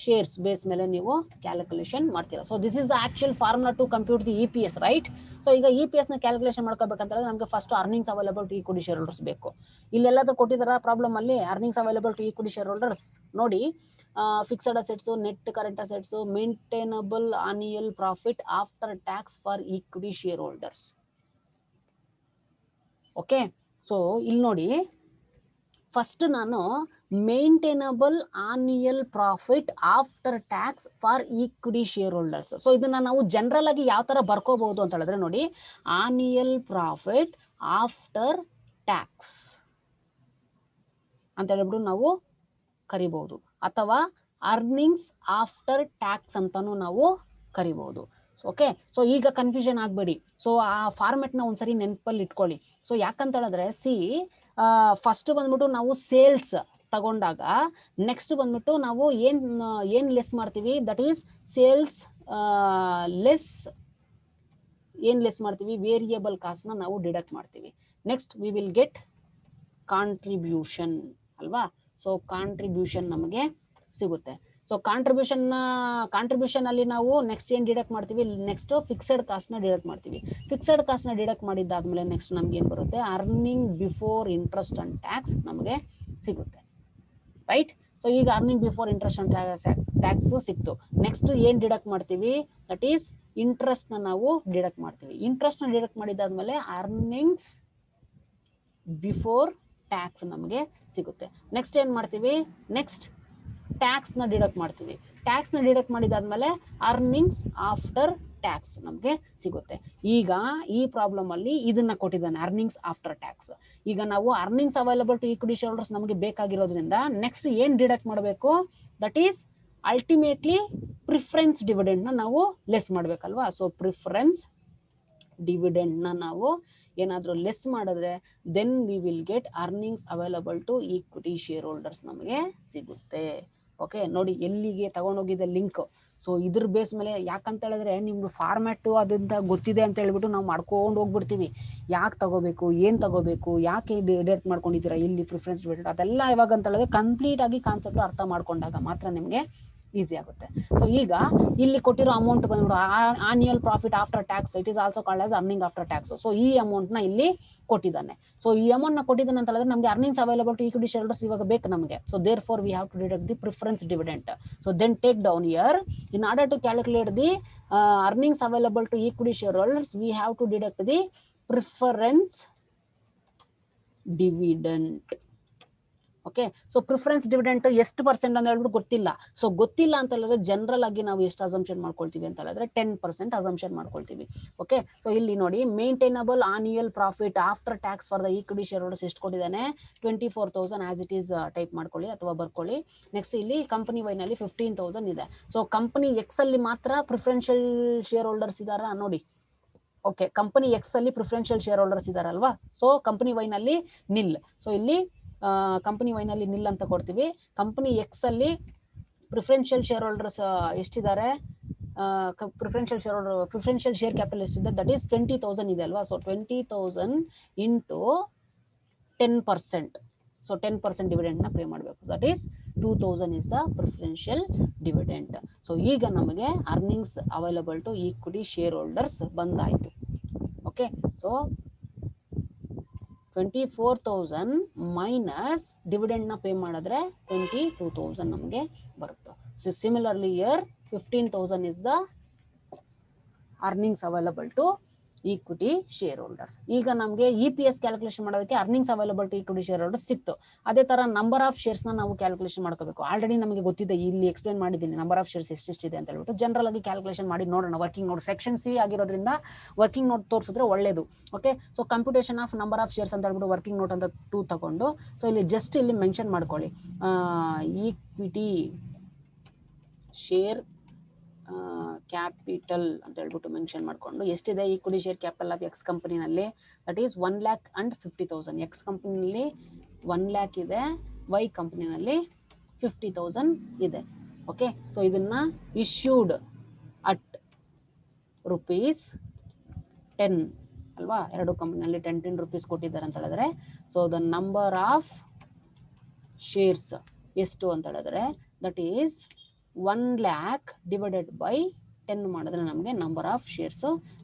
shares base ಮೇಲೆ ನೀವು ಕ್ಯಾಲ್ಕುಲೇಷನ್ ಮಾಡ್ತೀರಾ. So this is the actual formula to compute the EPS, right. So ಈಗ EPS ನ ಕ್ಯಾಲ್ಕುಲೇಷನ್ ಮಾಡ್ಕೋಬೇಕಂತಂದ್ರೆ ನಮಗೆ first earnings available to equity share holders ಬೇಕು. ಇಲ್ಲೆಲ್ಲಾದ್ರೂ ಕೊಟ್ಟಿದಾರ ಪ್ರಾಬ್ಲಮ್ ಅಲ್ಲಿ earnings available to equity share holders ನೋಡಿ. Fixed assets, net current assets, maintainable annual profit after tax for equity share holders. Okay, so ಇಲ್ಲಿ ನೋಡಿ, ಫಸ್ಟ್ ನಾನು maintainable annual profit after tax for equity share holders. So ಇದನ್ನ ನಾವು ಜನರಲ್ ಆಗಿ ಯಾವ ತರ ಬರ್ಕೋಬಹುದು ಅಂತ ಹೇಳಿದ್ರೆ ನೋಡಿ, ಆನ್ಯುಯಲ್ ಪ್ರಾಫಿಟ್ ಆಫ್ಟರ್ ಟ್ಯಾಕ್ಸ್ ಅಂತ ಹೇಳ್ಬಿಟ್ಟು ನಾವು ಕರಿಬಹುದು, ಅಥವಾ ಅರ್ನಿಂಗ್ಸ್ ಆಫ್ಟರ್ ಟ್ಯಾಕ್ಸ್ ಅಂತಾನು ನಾವು ಕರಿಬಹುದು. ಓಕೆ, ಸೊ ಈಗ ಕನ್ಫ್ಯೂಷನ್ ಆಗ್ಬೇಡಿ. ಸೊ ಆ ಫಾರ್ಮೆಟ್ ನ ಒಂದ್ಸರಿ ನೆನಪಲ್ಲಿ ಇಟ್ಕೊಳ್ಳಿ. ಸೊ ಯಾಕಂತ ಹೇಳಿದ್ರೆ ಫಸ್ಟ್ ಬಂದ್ಬಿಟ್ಟು ನಾವು ಸೇಲ್ಸ್ ತಗೊಂಡಾಗ ನೆಕ್ಸ್ಟ್ ಬಂದ್ಬಿಟ್ಟು ನಾವು ಏನ್ ಲೆಸ್ ಮಾಡ್ತೀವಿ, ದಟ್ ಈಸ್ ಸೇಲ್ಸ್ ಲೆಸ್ ಏನ್ ಲೆಸ್ ಮಾಡ್ತೀವಿ, ವೇರಿಯಬಲ್ ಕಾಸ್ಟ್ ನ ನಾವು ಡಿಡಕ್ಟ್ ಮಾಡ್ತೀವಿ. Next we will get contribution ಅಲ್ವಾ. ಸೊ ಕಾಂಟ್ರಿಬ್ಯೂಷನ್ ನಮಗೆ ಸಿಗುತ್ತೆ. ಸೊ ಕಾಂಟ್ರಿಬ್ಯೂಷನ್ ಅಲ್ಲಿ ನಾವು ನೆಕ್ಸ್ಟ್ ಏನ್ ಡಿಡಕ್ಟ್ ಮಾಡ್ತೀವಿ, ನೆಕ್ಸ್ಟ್ ಫಿಕ್ಸೆಡ್ ಕಾಸ್ಟ್ ನ ಡಿಡಕ್ಟ್ ಮಾಡ್ತೀವಿ. ಫಿಕ್ಸೆಡ್ ಕಾಸ್ಟ್ ನ ಡಿಡಕ್ಟ್ ಮಾಡಿದ್ದಾದ್ಮೇಲೆ ನೆಕ್ಸ್ಟ್ ನಮ್ಗೆ ಏನ್ ಬರುತ್ತೆ, earning before interest and tax ನಮಗೆ ಸಿಗುತ್ತೆ, ರೈಟ್. ಸೊ ಈಗ earning before interest and tax ಸಿಕ್ತು. ನೆಕ್ಸ್ಟ್ ಏನ್ ಡಿಡಕ್ಟ್ ಮಾಡ್ತೀವಿ, ದಟ್ ಈಸ್ ಇಂಟ್ರೆಸ್ಟ್ ನ ನಾವು ಡಿಡಕ್ಟ್ ಮಾಡ್ತೀವಿ. ಇಂಟ್ರೆಸ್ಟ್ ನ ಡಿಡಕ್ಟ್ ಮಾಡಿದ್ದಾದ್ಮೇಲೆ ಅರ್ನಿಂಗ್ಸ್ ಬಿಫೋರ್ ಟ್ಯಾಕ್ಸ್ ನಮಗೆ ಸಿಗುತ್ತೆ. ನೆಕ್ಸ್ಟ್ ಏನ್ ಮಾಡ್ತೀವಿ, ನೆಕ್ಸ್ಟ್ ಟ್ಯಾಕ್ಸ್ ನ ಡಿಡಕ್ಟ್ ಮಾಡ್ತೀವಿ. ಟ್ಯಾಕ್ಸ್ ನ ಡಿಡಕ್ಟ್ ಮಾಡಿದಾದ್ಮೇಲೆ ಅರ್ನಿಂಗ್ಸ್ ಆಫ್ಟರ್ ಟ್ಯಾಕ್ಸ್ ನಮಗೆ ಸಿಗುತ್ತೆ. ಈಗ ಈ ಪ್ರಾಬ್ಲಮ್ ಅಲ್ಲಿ ಇದನ್ನ ಕೊಟ್ಟಿದ್ದಾನೆ, ಅರ್ನಿಂಗ್ಸ್ ಆಫ್ಟರ್ ಟ್ಯಾಕ್ಸ್. ಈಗ ನಾವು earnings available to equity share holders ನಮಗೆ ಬೇಕಾಗಿರೋದ್ರಿಂದ ನೆಕ್ಸ್ಟ್ ಏನ್ ಡಿಡಕ್ಟ್ ಮಾಡಬೇಕು, that is ultimately preference dividend ನ ನಾವು ಲೆಸ್ ಮಾಡ್ಬೇಕಲ್ವಾ. ಸೊ ಪ್ರಿಫರೆನ್ಸ್ ಡಿವಿಡೆಂಡ್ ನ ನಾವು ಏನಾದ್ರೂ ಲೆಸ್ ಮಾಡಿದ್ರೆ then we will get earnings available to equity share holders ನಮಗೆ ಸಿಗುತ್ತೆ. ಓಕೆ, ನೋಡಿ ಎಲ್ಲಿಗೆ ತಗೊಂಡೋಗಿದೆ ಲಿಂಕ್. ಸೊ ಇದ್ರ ಬೇಸ್ ಮೇಲೆ, ಯಾಕಂತ ಹೇಳಿದ್ರೆ ನಿಮ್ಗೆ ಫಾರ್ಮ್ಯಾಟ್ ಅದಂತ ಗೊತ್ತಿದೆ ಅಂತ ಹೇಳ್ಬಿಟ್ಟು ನಾವು ಮಾಡ್ಕೊಂಡು ಹೋಗ್ಬಿಡ್ತೀವಿ. ಯಾಕೆ ತಗೋಬೇಕು, ಏನ್ ತಗೋಬೇಕು, ಯಾಕೆ ಡಿಡಕ್ಟ್ ಮಾಡ್ಕೊಂಡಿದ್ದೀರಾ ಇಲ್ಲಿ ಪ್ರಿಫರೆನ್ಸ್ ಡಿವಿಡೆಂಡ್, ಅದೆಲ್ಲ ಇವಾಗ ಅಂತ ಹೇಳಿದ್ರೆ ಕಂಪ್ಲೀಟ್ ಆಗಿ ಕಾನ್ಸೆಪ್ಟ್ ಅರ್ಥ ಮಾಡ್ಕೊಂಡಾಗ ಮಾತ್ರ ನಿಮ್ಗೆ ಈಸಿ ಆಗುತ್ತೆ. ಸೊ ಈಗ ಇಲ್ಲಿ ಕೊಟ್ಟಿರೋ ಅಮೌಂಟ್ ಬಂದ್ಬಿಟ್ಟು annual profit after tax, it is also called as earning after tax. So ಈ ಅಮೌಂಟ್ ನ ಇಲ್ಲಿ ಕೊಟ್ಟಿದ್ದಾನೆ. ಸೊ ಈ ಅಮೌಂಟ್ ನ ಕೊಟ್ಟಿದ್ದಾನೆ ಅಂತ ಹೇಳಿದ್ರೆ ನಮಗೆ earnings available to equity share holders ಇವಾಗ ಬೇಕು ನಮಗೆ. So therefore we have to deduct the preference dividend. So then take down here, in order to calculate the earnings available to equity share holders we have to deduct the preference dividend. Okay, so preference dividend ಎಷ್ಟು ಪರ್ಸೆಂಟ್ ಅಂತ ಹೇಳ್ಬಿಟ್ಟು ಗೊತ್ತಿಲ್ಲ. ಸೊ ಗೊತ್ತಿಲ್ಲ ಅಂತ ಹೇಳಿದ್ರೆ ಜನರಲ್ ಆಗಿ ನಾವು ಎಷ್ಟು ಅಸಂಪ್ಷನ್ ಮಾಡ್ಕೊಳ್ತೀವಿ ಅಂತ ಹೇಳಿದ್ರೆ 10% ಅಸಂಪ್ಷನ್ ಮಾಡ್ಕೊಳ್ತೀವಿ. ಓಕೆ, ಸೊ ಇಲ್ಲಿ ನೋಡಿ, maintainable annual profit after tax for the equity share holders ಎಷ್ಟು ಕೊಟ್ಟಿದ್ದಾನೆ, 24,000 ಆಸ್ ಇಟ್ ಈಸ್ ಟೈಪ್ ಮಾಡ್ಕೊಳ್ಳಿ ಅಥವಾ ಬರ್ಕೊಳ್ಳಿ. ನೆಕ್ಸ್ಟ್ ಇಲ್ಲಿ ಕಂಪನಿ ವೈ ನಲ್ಲಿ 15,000 ಇದೆ. ಸೊ ಕಂಪನಿ ಎಕ್ಸ್ ಅಲ್ಲಿ ಮಾತ್ರ ಪ್ರಿಫರೆನ್ಷಿಯಲ್ ಶೇರ್ ಹೋಲ್ಡರ್ಸ್ ಇದಾರ ನೋಡಿ. ಓಕೆ, ಕಂಪನಿ ಎಕ್ಸ್ ಅಲ್ಲಿ ಪ್ರಿಫರೆನ್ಷಿಯಲ್ ಶೇರ್ ಹೋಲ್ಡರ್ಸ್ ಇದಾರಲ್ವಾ, ಸೊ ಕಂಪನಿ ವೈ ನಲ್ಲಿ ನಿಲ್. ಸೊ ಇಲ್ಲಿ ಕಂಪನಿ ವೈ ನಲ್ಲಿ ನಿಲ್ ಅಂತ ಕೊಡ್ತೀವಿ. ಕಂಪನಿ ಎಕ್ಸ್ ಅಲ್ಲಿ ಪ್ರಿಫರೆನ್ಷಿಯಲ್ ಶೇರ್ ಹೋಲ್ಡರ್ಸ್ ಎಷ್ಟಿದ್ದಾರೆ, ಪ್ರಿಫರೆನ್ಷಿಯಲ್ ಶೇರ್ ಕ್ಯಾಪಿಟಲ್ ಎಷ್ಟಿದೆ, ದಟ್ ಈಸ್ 20,000 ಇದೆ ಅಲ್ವಾ. So 20,000 into 10%. ಸೊ 10% ಡಿವಿಡೆಂಡ್ ನ ಪೇ ಮಾಡಬೇಕು. That is 2,000 is the preferential dividend. So ಈಗ ನಮಗೆ earnings available to equity share holders ಬಂದಾಯ್ತು. ಓಕೆ, ಸೊ 24,000 ಮೈನಸ್ ಡಿವಿಡೆಂಡ್ ನ ಪೇ ಮಾಡಿದ್ರೆ 22,000 ನಮಗೆ ಬರುತ್ತೆ. So similarly year 15,000 is the earnings available to equity shareholders. ಈಗ ನಮಗೆ EPS ಕ್ಯಾಲ್ಕುಲೇಷನ್ ಮಾಡೋದಕ್ಕೆ earnings available to equity share holders ಸಿಕ್ತು. ಅದೇ ತರ ನಂಬರ್ ಆಫ್ ಶೇರ್ಸ್ ನಾವು ಕ್ಯಾಲ್ಕುಲೇಷನ್ ಮಾಡ್ಕೋಬೇಕು. ಆಲ್ರೆಡಿ ನಮಗೆ ಗೊತ್ತಿದೆ, ಇಲ್ಲಿ ಎಕ್ಸ್ಪ್ಲೇನ್ ಮಾಡಿದ್ದೀನಿ ನಂಬರ್ ಆಫ್ ಶೇರ್ಸ್ ಎಷ್ಟೆಷ್ಟಿದೆ ಅಂತ ಹೇಳ್ಬಿಟ್ಟು. ಜನರಲ್ ಆಗಿ ಕ್ಯಾಲ್ಕುಲೇಷನ್ ಮಾಡಿ ನೋಡೋಣ. ವರ್ಕಿಂಗ್ ನೋಟ್ ಸೆಕ್ಷನ್ ಸಿ ಆಗಿರೋದ್ರಿಂದ ವರ್ಕಿಂಗ್ ನೋಟ್ ತೋರಿಸಿದ್ರೆ ಒಳ್ಳೇದು. Okay, so computation of number of shares ಅಂತ ಹೇಳ್ಬಿಟ್ಟು ವರ್ಕಿಂಗ್ ನೋಟ್ ಅಂತ 2 ತಗೊಂಡು, ಸೊ ಇಲ್ಲಿ ಜಸ್ಟ್ ಇಲ್ಲಿ ಮೆನ್ಷನ್ ಮಾಡ್ಕೊಳ್ಳಿ, ಈಕ್ವಿಟಿ ಶೇರ್ ಕ್ಯಾಪಿಟಲ್ ಅಂತ ಹೇಳ್ಬಿಟ್ಟು ಮೆನ್ಷನ್ ಮಾಡ್ಕೊಂಡು ಎಷ್ಟಿದೆ equity share capital of X ಕಂಪನಿನಲ್ಲಿ, ದಟ್ ಈಸ್ 1,50,000. ಎಕ್ಸ್ ಕಂಪನಿನಲ್ಲಿ 1 lakh ಇದೆ, ವೈ ಕಂಪನಿನಲ್ಲಿ 50,000 ಇದೆ. ಓಕೆ, ಸೊ ಇದನ್ನ ಇಶ್ಯೂಡ್ ಅಟ್ ₹10 ಅಲ್ವಾ, ಎರಡು ಕಂಪನಿನಲ್ಲಿ 10 rupees ಕೊಟ್ಟಿದ್ದಾರೆ ಅಂತ ಹೇಳಿದ್ರೆ, so the number of shares ಎಷ್ಟು ಅಂತ ಹೇಳಿದ್ರೆ that is 1 lakh divided by 10 ಮಾಡಿದ್ರೆ ನಮಗೆ ನಂಬರ್ ಆಫ್ ಶೇರ್ಸ್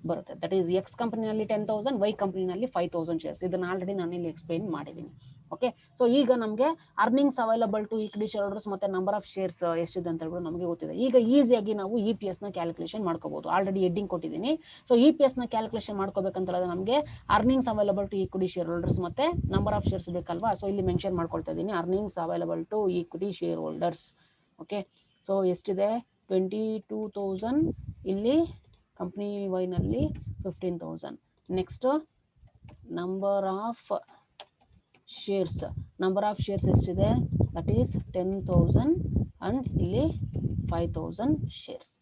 ಬರುತ್ತೆ. ದಟ್ ಈಸ್ ಎಕ್ಸ್ ಕಂಪನಿನಲ್ಲಿ 10,000, ವೈ ಕಂಪನಿನಲ್ಲಿ 5,000 ಶೇರ್ಸ್. ಇದನ್ನ ಆಲ್ರೆಡಿ ನಾನು ಇಲ್ಲಿ ಎಕ್ಸ್ಪ್ಲೈನ್ ಮಾಡಿದ್ದೀನಿ. ಓಕೆ, ಸೊ ಈಗ ನಮಗೆ earnings available to equity share holders ಮತ್ತೆ ನಂಬರ್ ಆಫ್ ಶೇರ್ಸ್ ಎಷ್ಟಿದೆ ಅಂತ ಹೇಳ್ಬಿಟ್ಟು ನಮಗೆ ಗೊತ್ತಿದೆ. ಈಗ ಈಸಿಯಾಗಿ ನಾವು EPS ನ ಕ್ಯಾಲ್ಕುಲೇಷನ್ ಮಾಡ್ಕೋಬಹುದು. ಆಲ್ರೆಡಿ ಹೆಡ್ಡಿಂಗ್ ಕೊಟ್ಟಿದ್ದೀನಿ. ಸೊ EPS ನ ಕ್ಯಾಲ್ಕುಲೇಷನ್ ಮಾಡ್ಕೋಬೇಕಂತ ಹೇಳಿದ್ರೆ ನಮಗೆ earnings available to equity share holders ಮತ್ತೆ ನಂಬರ್ ಆಫ್ ಶೇರ್ಸ್ ಬೇಕಲ್ವಾ. ಸೊ ಇಲ್ಲಿ ಮೆನ್ಷನ್ ಮಾಡ್ಕೊಳ್ತಾ ಇದ್ದೀನಿ, earnings available to equity share holders. Okay, so ಎಷ್ಟಿದೆ 22,000, ಇಲ್ಲಿ ಕಂಪ್ನಿ ವೈ ನಲ್ಲಿ 15,000. Next number of shares, number of shares ಎಷ್ಟಿದೆ, ದಟ್ ಈಸ್ 10,000 ಅಂಡ್ ಇಲ್ಲಿ 5,000 ಶೇರ್ಸ್.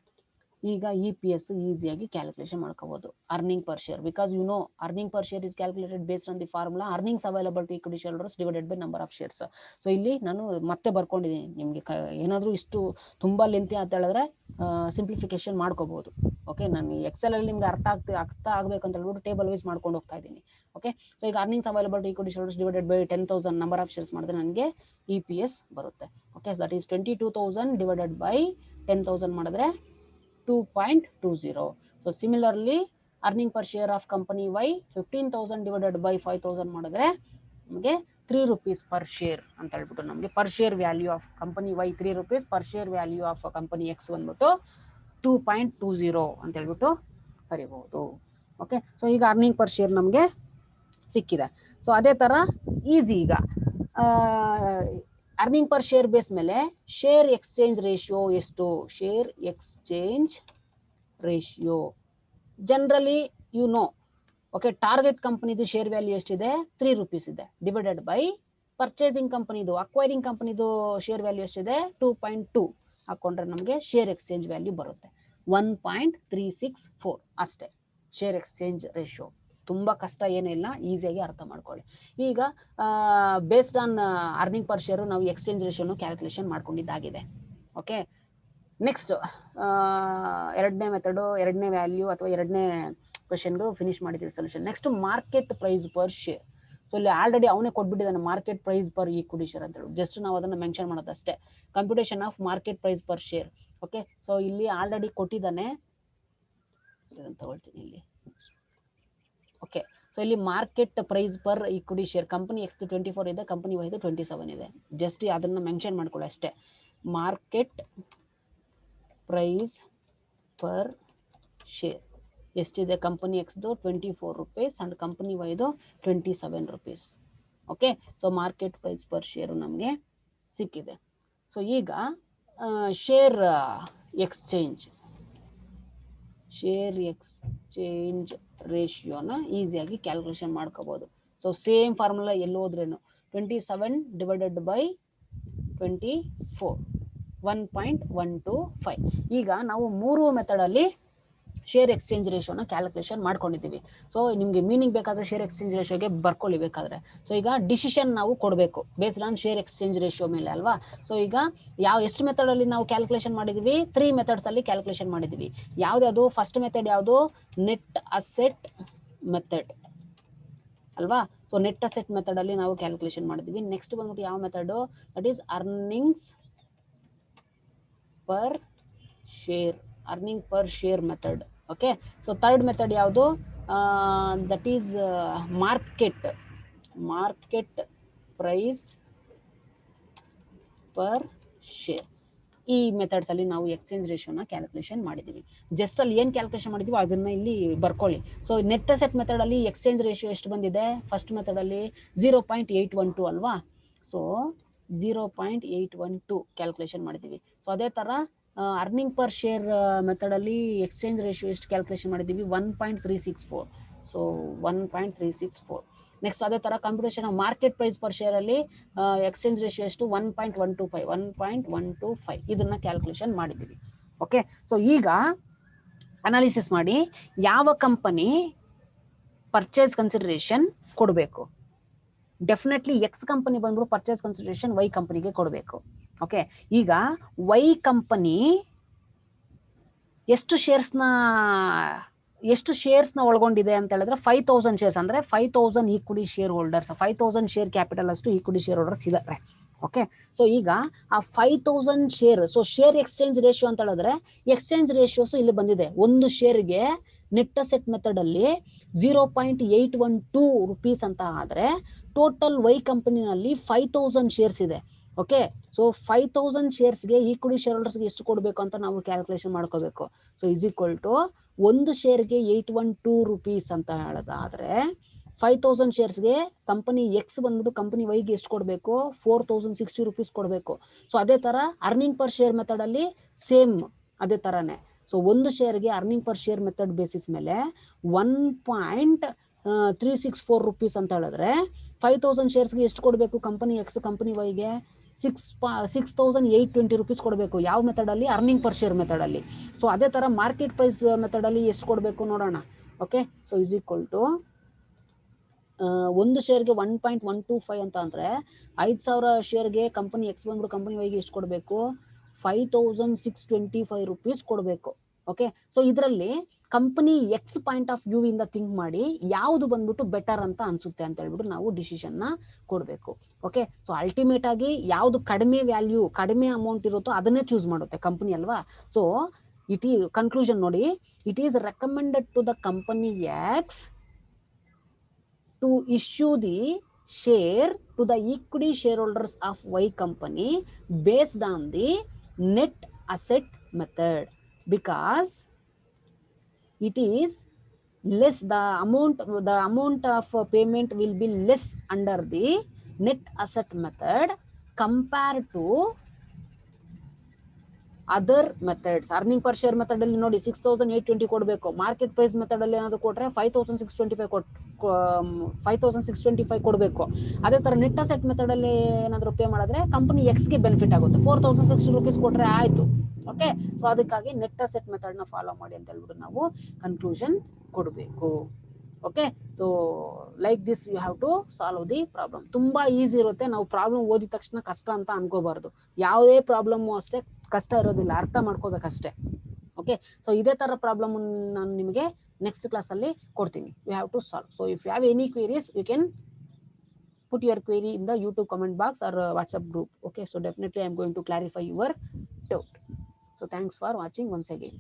ಈಗ EPS ಈಸಿಯಾಗಿ ಕ್ಯಾಲ್ಕುಲೇಷನ್ ಮಾಡ್ಕೋಬಹುದು. Earning per share, because you know earning per share is calculated based on the formula earnings available to equity share holders divided by number of shares. So ಇಲ್ಲಿ ನಾನು ಮತ್ತೆ ಬರ್ಕೊಂಡಿದ್ದೀನಿ. ನಿಮಗೆ ಏನಾದರೂ ಇಷ್ಟು ತುಂಬಾ ಲೆಂತಿ ಅಂತ ಹೇಳಿದ್ರೆ ಸಿಂಪ್ಲಿಫಿಕೇಶನ್ ಮಾಡ್ಕೋಬಹುದು. ಓಕೆ, ನಾನು ಎಕ್ಸೆಲ್ ಅಲ್ಲಿ ನಿಮ್ಗೆ ಅರ್ಥ ಆಗ್ಬೇಕು ಅಂತ ಹೇಳ್ಬಿಟ್ಟು ಟೇಬಲ್ ವೈಸ್ ಮಾಡ್ಕೊಂಡು ಹೋಗ್ತಾ ಇದ್ದೀನಿ. ಓಕೆ, ಸೊ ಈಗ earnings available to equity share holders divided by 10,000 number of shares ಮಾಡಿದ್ರೆ ನನಗೆ EPS ಬರುತ್ತೆ. Okay, that is 22,000 divided by 10,000 ಮಾಡಿದ್ರೆ 2.20. So similarly, earning per share of company Y 15,000 divided by 5,000 ಮಾಡಿದ್ರೆ ನಮಗೆ 3 rupees per share ಅಂತ ಹೇಳ್ಬಿಟ್ಟು ನಮಗೆ per share value of company Y 3 rupees, per share value of company X ಬಂದ್ಬಿಟ್ಟು 2.20 ಅಂತ ಹೇಳ್ಬಿಟ್ಟು ಕರಿಬಹುದು. ಓಕೆ, ಸೊ ಈಗ ಅರ್ನಿಂಗ್ ಪರ್ ಶೇರ್ ನಮಗೆ ಸಿಕ್ಕಿದೆ. ಸೊ ಅದೇ ತರ ಈಸಿ ಈಗ ಅರ್ನಿಂಗ್ ಪರ್ ಶೇರ್ ಬೇಸ್ ಮೇಲೆ ಶೇರ್ ಎಕ್ಸ್ಚೇಂಜ್ ರೇಷಿಯೋ ಎಷ್ಟು, share exchange ratio generally you know. Okay, target ಕಂಪನಿದು ಶೇರ್ ವ್ಯಾಲ್ಯೂ ಎಷ್ಟಿದೆ, 3 rupees ಇದೆ, ಡಿವೈಡೆಡ್ ಬೈ ಪರ್ಚೇಸಿಂಗ್ ಕಂಪನಿದು ಅಕ್ವೈರಿಂಗ್ ಕಂಪನಿದು ಶೇರ್ ವ್ಯಾಲ್ಯೂ ಎಷ್ಟಿದೆ 2.2 ಹಾಕೊಂಡ್ರೆ ನಮಗೆ ಶೇರ್ ಎಕ್ಸ್ಚೇಂಜ್ ವ್ಯಾಲ್ಯೂ ಬರುತ್ತೆ 1.364 ಅಷ್ಟೇ. ಶೇರ್ ಎಕ್ಸ್ಚೇಂಜ್ ರೇಷಿಯೋ ತುಂಬಾ ಕಷ್ಟ ಏನೂ ಇಲ್ಲ, ಈಸಿಯಾಗಿ ಅರ್ಥ ಮಾಡ್ಕೊಳ್ಳಿ. ಈಗ based on earning per share ನಾವು ಎಕ್ಸ್ಚೇಂಜ್ ರೇಷಿಯೋನು ಕ್ಯಾಲ್ಕುಲೇಷನ್ ಮಾಡ್ಕೊಂಡಿದ್ದಾಗಿದೆ. ಓಕೆ, ನೆಕ್ಸ್ಟ್ ಎರಡನೇ ಮೆಥಡು, ಎರಡನೇ ವ್ಯಾಲ್ಯೂ ಅಥವಾ ಎರಡನೇ ಕ್ವೆಶನ್ಗೂ ಫಿನಿಶ್ ಮಾಡಿದ್ದೀವಿ solution. Next market price per share. So ಇಲ್ಲಿ ಆಲ್ರೆಡಿ ಅವನೇ ಕೊಟ್ಬಿಟ್ಟಿದ್ದಾನೆ market price per equity share ಅಂತ ಹೇಳಿ, ಜಸ್ಟ್ ನಾವು ಅದನ್ನು ಮೆನ್ಷನ್ ಮಾಡೋದಷ್ಟೇ. Computation of market price per share. Okay, so ಇಲ್ಲಿ ಆಲ್ರೆಡಿ ಕೊಟ್ಟಿದ್ದಾನೆ, ತಗೊಳ್ತೀನಿ ಇಲ್ಲಿ. ಓಕೆ, ಸೊ ಇಲ್ಲಿ market price per equity share company X 24 ಇದೆ, ಕಂಪನಿ ವೈ 27 ಇದೆ. ಜಸ್ಟ್ ಅದನ್ನ ಮೆನ್ಷನ್ ಮಾಡ್ಕೊಳ್ಳಿ ಅಷ್ಟೇ. ಮಾರ್ಕೆಟ್ ಪ್ರೈಸ್ ಪರ್ ಶೇರ್ ಎಷ್ಟಿದೆ, company X 24 rupees and company Y 27 rupees. Okay, so market price per share ನಮಗೆ ಸಿಕ್ಕಿದೆ. ಸೊ ಈಗ ಶೇರ್ ಎಕ್ಸ್ಚೇಂಜ್ ರೇಷಿಯೋನ ಈಸಿಯಾಗಿ ಕ್ಯಾಲ್ಕುಲೇಷನ್ ಮಾಡ್ಕೋಬಹುದು. ಸೊ ಸೇಮ್ ಫಾರ್ಮುಲಾ ಎಲ್ಲಿ ಹೋದ್ರೇನು 27 ಡಿವೈಡೆಡ್ ಬೈ 24 1.125. ಈಗ ನಾವು ಮೂರು ಮೆಥಡ್ ಅಲ್ಲಿ ಶೇರ್ ಎಕ್ಸ್ಚೇಂಜ್ ರೇಷಿಯೋನ ಕ್ಯಾಲ್ಕುಲೇಷನ್ ಮಾಡ್ಕೊಂಡಿದ್ದೀವಿ. ಸೊ ನಿಮಗೆ ಮೀನಿಂಗ್ ಬೇಕಾದ್ರೆ ಶೇರ್ ಎಕ್ಸ್ಚೇಂಜ್ ರೇಷಿಯೋಗೆ ಬರ್ಕೊಳ್ಳಿ ಬೇಕಾದ್ರೆ. ಸೊ ಈಗ ಡಿಸಿಷನ್ ನಾವು ಕೊಡಬೇಕು based on share exchange ratio ಮೇಲೆ ಅಲ್ವಾ. ಸೊ ಈಗ ಎಷ್ಟು ಮೆಥಡ್ ಅಲ್ಲಿ ನಾವು ಕ್ಯಾಲ್ಕುಲೇಷನ್ ಮಾಡಿದ್ವಿ, 3 ಮೆಥಡ್ಸ್ ಅಲ್ಲಿ ಕ್ಯಾಲ್ಕುಲೇಷನ್ ಮಾಡಿದ್ವಿ. ಯಾವ್ದು ಫಸ್ಟ್ ಮೆಥಡ್ ಯಾವುದು, ನೆಟ್ ಅಸೆಟ್ ಮೆಥಡ್ ಅಲ್ವಾ. ಸೊ ನೆಟ್ ಅಸೆಟ್ ಮೆಥಡ್ ಅಲ್ಲಿ ನಾವು ಕ್ಯಾಲ್ಕುಲೇಷನ್ ಮಾಡಿದ್ವಿ. ನೆಕ್ಸ್ಟ್ ಬಂದ್ಬಿಟ್ಟು ಯಾವ method, that is earnings per share, earning per share method. Okay, so third method ಯಾವುದು, that is market price per share. ಈ ಮೆಥಡ್ಸ್ ಅಲ್ಲಿ ನಾವು ಎಕ್ಸ್ಚೇಂಜ್ ರೇಷಿಯೋನ ಕ್ಯಾಲ್ಕುಲೇಷನ್ ಮಾಡಿದೀವಿ. ಜಸ್ಟ್ ಅಲ್ಲಿ ಏನ್ ಕ್ಯಾಲ್ಕುಲೇಷನ್ ಮಾಡಿದೀವಿ ಅದನ್ನ ಇಲ್ಲಿ ಬರ್ಕೊಳ್ಳಿ. ಸೊ ನೆಟ್ ಅಸೆಟ್ ಮೆಥಡ್ ಅಲ್ಲಿ ಎಕ್ಸ್ಚೇಂಜ್ ರೇಷಿಯೋ ಎಷ್ಟು ಬಂದಿದೆ, ಫಸ್ಟ್ ಮೆಥಡ್ ಅಲ್ಲಿ 0.812 ಅಲ್ವಾ. ಸೊ 0.812 ಕ್ಯಾಲ್ಕುಲೇಷನ್ ಮಾಡಿದೀವಿ. ಸೊ ಅದೇ ತರ ಅರ್ನಿಂಗ್ ಪರ್ ಶೇರ್ ಮೆಥಡ್ ಅಲ್ಲಿ ಎಕ್ಸ್ಚೇಂಜ್ ರೇಷಿಯೋ ಎಷ್ಟು ಕ್ಯಾಲ್ಕುಲೇಷನ್ ಮಾಡಿದೀವಿ, 1.364. ಸೊ 1.364. ನೆಕ್ಸ್ಟ್ ಅದೇ ತರ computation market price per share ಅಲ್ಲಿ ಎಕ್ಸ್ಚೇಂಜ್ ರೇಷಿಯೋ ಎಷ್ಟು, 1.125. ಇದನ್ನ ಕ್ಯಾಲ್ಕುಲೇಷನ್ ಮಾಡಿದ್ದೀವಿ. ಓಕೆ, ಸೊ ಈಗ ಅನಾಲಿಸಿಸ್ ಮಾಡಿ ಯಾವ ಕಂಪನಿ ಪರ್ಚೇಸ್ ಕನ್ಸಿಡರೇಷನ್ ಕೊಡಬೇಕು. ಡೆಫಿನೆಟ್ಲಿ ಎಕ್ಸ್ ಕಂಪನಿ ಬಂದ್ಬಿಟ್ಟು ಪರ್ಚೇಸ್ ಕನ್ಸಿಡರೇಷನ್ ವೈ ಕಂಪನಿಗೆ ಕೊಡಬೇಕು. ಓಕೆ, ಈಗ ವೈ ಕಂಪನಿ ಎಷ್ಟು ಶೇರ್ಸ್ನ ಒಳಗೊಂಡಿದೆ ಅಂತ ಹೇಳಿದ್ರೆ 5000 ಶೇರ್ಸ್, ಅಂದ್ರೆ 5000 equity share holders, 5000 share capital ಅಷ್ಟು ಈಕ್ವಿಟಿ ಶೇರ್ ಹೋಲ್ಡರ್ಸ್ ಇದ್ದಾರೆ. ಓಕೆ, ಸೊ ಈಗ ಆ 5000 share, so share exchange ratio ಅಂತ ಹೇಳಿದ್ರೆ ಎಕ್ಸ್ಚೇಂಜ್ ರೇಷಿಯೋಸ್ ಇಲ್ಲಿ ಬಂದಿದೆ. ಒಂದು ಶೇರ್ಗೆ ನೆಟ್ ಅಸೆಟ್ ಮೆಥಡ್ ಅಲ್ಲಿ 0.812 ರುಪೀಸ್ ಅಂತ ಆದ್ರೆ ಟೋಟಲ್ ವೈ ಕಂಪನಿನಲ್ಲಿ 5000 ಶೇರ್ಸ್ ಇದೆ. ಓಕೆ, ಸೊ 5000 ಶೇರ್ಸ್ಗೆ ಈಕ್ವಿಟಿ ಶೇರ್ ಹೋಲ್ಡರ್ಸ್ಗೆ ಎಷ್ಟು ಕೊಡಬೇಕು ಅಂತ ನಾವು ಕ್ಯಾಲ್ಕುಲೇಷನ್ ಮಾಡ್ಕೋಬೇಕು. ಸೊ ಇಸ್ ಈಕ್ವಲ್ ಟು ಒಂದು ಶೇರ್ಗೆ 812 ರುಪೀಸ್ ಅಂತ ಹೇಳೋದಾದ್ರೆ 5000 ಶೇರ್ಸ್ಗೆ ಕಂಪನಿ ಎಕ್ಸ್ ಬಂದ್ಬಿಟ್ಟು ಕಂಪನಿ ವೈಗೆ ಎಷ್ಟು ಕೊಡಬೇಕು, 4060 ರುಪೀಸ್ ಕೊಡಬೇಕು. ಸೊ ಅದೇ ತರ ಅರ್ನಿಂಗ್ ಪರ್ ಶೇರ್ ಮೆಥಡ್ ಅಲ್ಲಿ ಸೇಮ್ ಅದೇ ತರಾನೇ. ಸೊ ಒಂದು ಶೇರ್ಗೆ earning per share method basis ಮೇಲೆ 1.364 ರುಪೀಸ್ ಅಂತ ಹೇಳಿದ್ರೆ 5000 ಶೇರ್ಸ್ಗೆ ಎಷ್ಟು ಕೊಡಬೇಕು ಕಂಪನಿ ಎಕ್ಸ್ ಕಂಪನಿ ವೈಗೆ 6820 ರುಪೀಸ್ ಕೊಡಬೇಕು. ಯಾವ ಮೆಥಡ್ ಅಲ್ಲಿ, ಅರ್ನಿಂಗ್ ಪರ್ ಶೇರ್ ಮೆಥಡ್ ಅಲ್ಲಿ. ಸೊ ಅದೇ ತರ ಮಾರ್ಕೆಟ್ ಪ್ರೈಸ್ ಮೆಥಡ್ ಅಲ್ಲಿ ಎಷ್ಟು ಕೊಡಬೇಕು ನೋಡೋಣ. Okay, so is equal to ಒಂದು ಶೇರ್ಗೆ 1.125 ಅಂತ ಅಂದ್ರೆ 5000 ಶೇರ್ಗೆ ಕಂಪನಿ ಎಕ್ಸ್ ಬಂದ್ಬಿಟ್ಟು ಕಂಪನಿ ವೈಗೆ ಎಷ್ಟು ಕೊಡಬೇಕು, 5625 ರುಪೀಸ್ ಕೊಡಬೇಕು. ಓಕೆ, ಸೊ ಇದರಲ್ಲಿ company X point of view ಇಂದ ಥಿಂಕ್ ಮಾಡಿ ಯಾವುದು ಬಂದ್ಬಿಟ್ಟು ಬೆಟರ್ ಅಂತ ಅನ್ಸುತ್ತೆ ಅಂತ ಹೇಳ್ಬಿಟ್ಟು ನಾವು ಡಿಸಿಷನ್ ನ ಕೊಡಬೇಕು. ಓಕೆ, ಸೊ ಅಲ್ಟಿಮೇಟ್ ಆಗಿ ಯಾವ್ದು ಕಡಿಮೆ ವ್ಯಾಲ್ಯೂ ಕಡಿಮೆ ಅಮೌಂಟ್ ಇರುತ್ತೋ ಅದನ್ನೇ ಚೂಸ್ ಮಾಡುತ್ತೆ ಕಂಪನಿ ಅಲ್ವಾ. ಸೊ ಕನ್ಕ್ಲೂಷನ್ ನೋಡಿ, it is recommended to the company X to issue the share to the equity shareholders of Y company based on the net asset method, because it is less, the amount of payment will be less under the net asset method compared to other methods. Earning per share method ಅಲ್ಲಿ ನೋಡಿ 6820 ಕೊಡಬೇಕು. ಮಾರ್ಕೆಟ್ ಪ್ರೈಸ್ ಮೆಥಡ್ ಅಲ್ಲಿ ಏನಾದ್ರು ಕೊಟ್ರೆ 5625 ಕೊಡಬೇಕು. ಅದೇ ತರ ನೆಟ್ ಅಸೆಟ್ ಮೆಥಡ್ ಅಲ್ಲಿ ಏನಾದ್ರು ಪೇ ಮಾಡಿದ್ರೆ ಕಂಪನಿ ಎಕ್ಸ್ ಗೆ ಬೆನಿಫಿಟ್ ಆಗುತ್ತೆ. 4060 ರುಪೀಸ್ ಕೊಟ್ರೆ ಆಯ್ತು. ಓಕೆ, ಸೊ ಅದಕ್ಕಾಗಿ ನೆಟ್ ಅಸೆಟ್ ಮೆಥಡ್ ನ ಫಾಲೋ ಮಾಡಿ ಅಂತ ಹೇಳ್ಬಿಟ್ಟು ನಾವು ಕನ್ಕ್ಲೂಷನ್ ಕೊಡಬೇಕು. Okay, so like this you have to solve the problem. ತುಂಬಾ ಈಸಿ ಇರುತ್ತೆ. ನಾವು ಪ್ರಾಬ್ಲಮ್ ಓದಿದ ತಕ್ಷಣ ಕಷ್ಟ ಅಂತ ಅನ್ಕೋಬಾರ್ದು. ಯಾವುದೇ ಪ್ರಾಬ್ಲಮ್ ಅಷ್ಟೇ ಕಷ್ಟ ಇರೋದಿಲ್ಲ, ಅರ್ಥ ಮಾಡ್ಕೋಬೇಕಷ್ಟೇ. ಓಕೆ, ಸೊ ಇದೇ ತರ ಪ್ರಾಬ್ಲಮ್ ನಾನು ನಿಮಗೆ ನೆಕ್ಸ್ಟ್ ಕ್ಲಾಸ್ ಅಲ್ಲಿ ಕೊಡ್ತೀನಿ. You have to solve. So if you have any queries you can put your query in the YouTube comment box or WhatsApp group. Okay, so definitely I am going to clarify your doubt. So thanks for watching once again.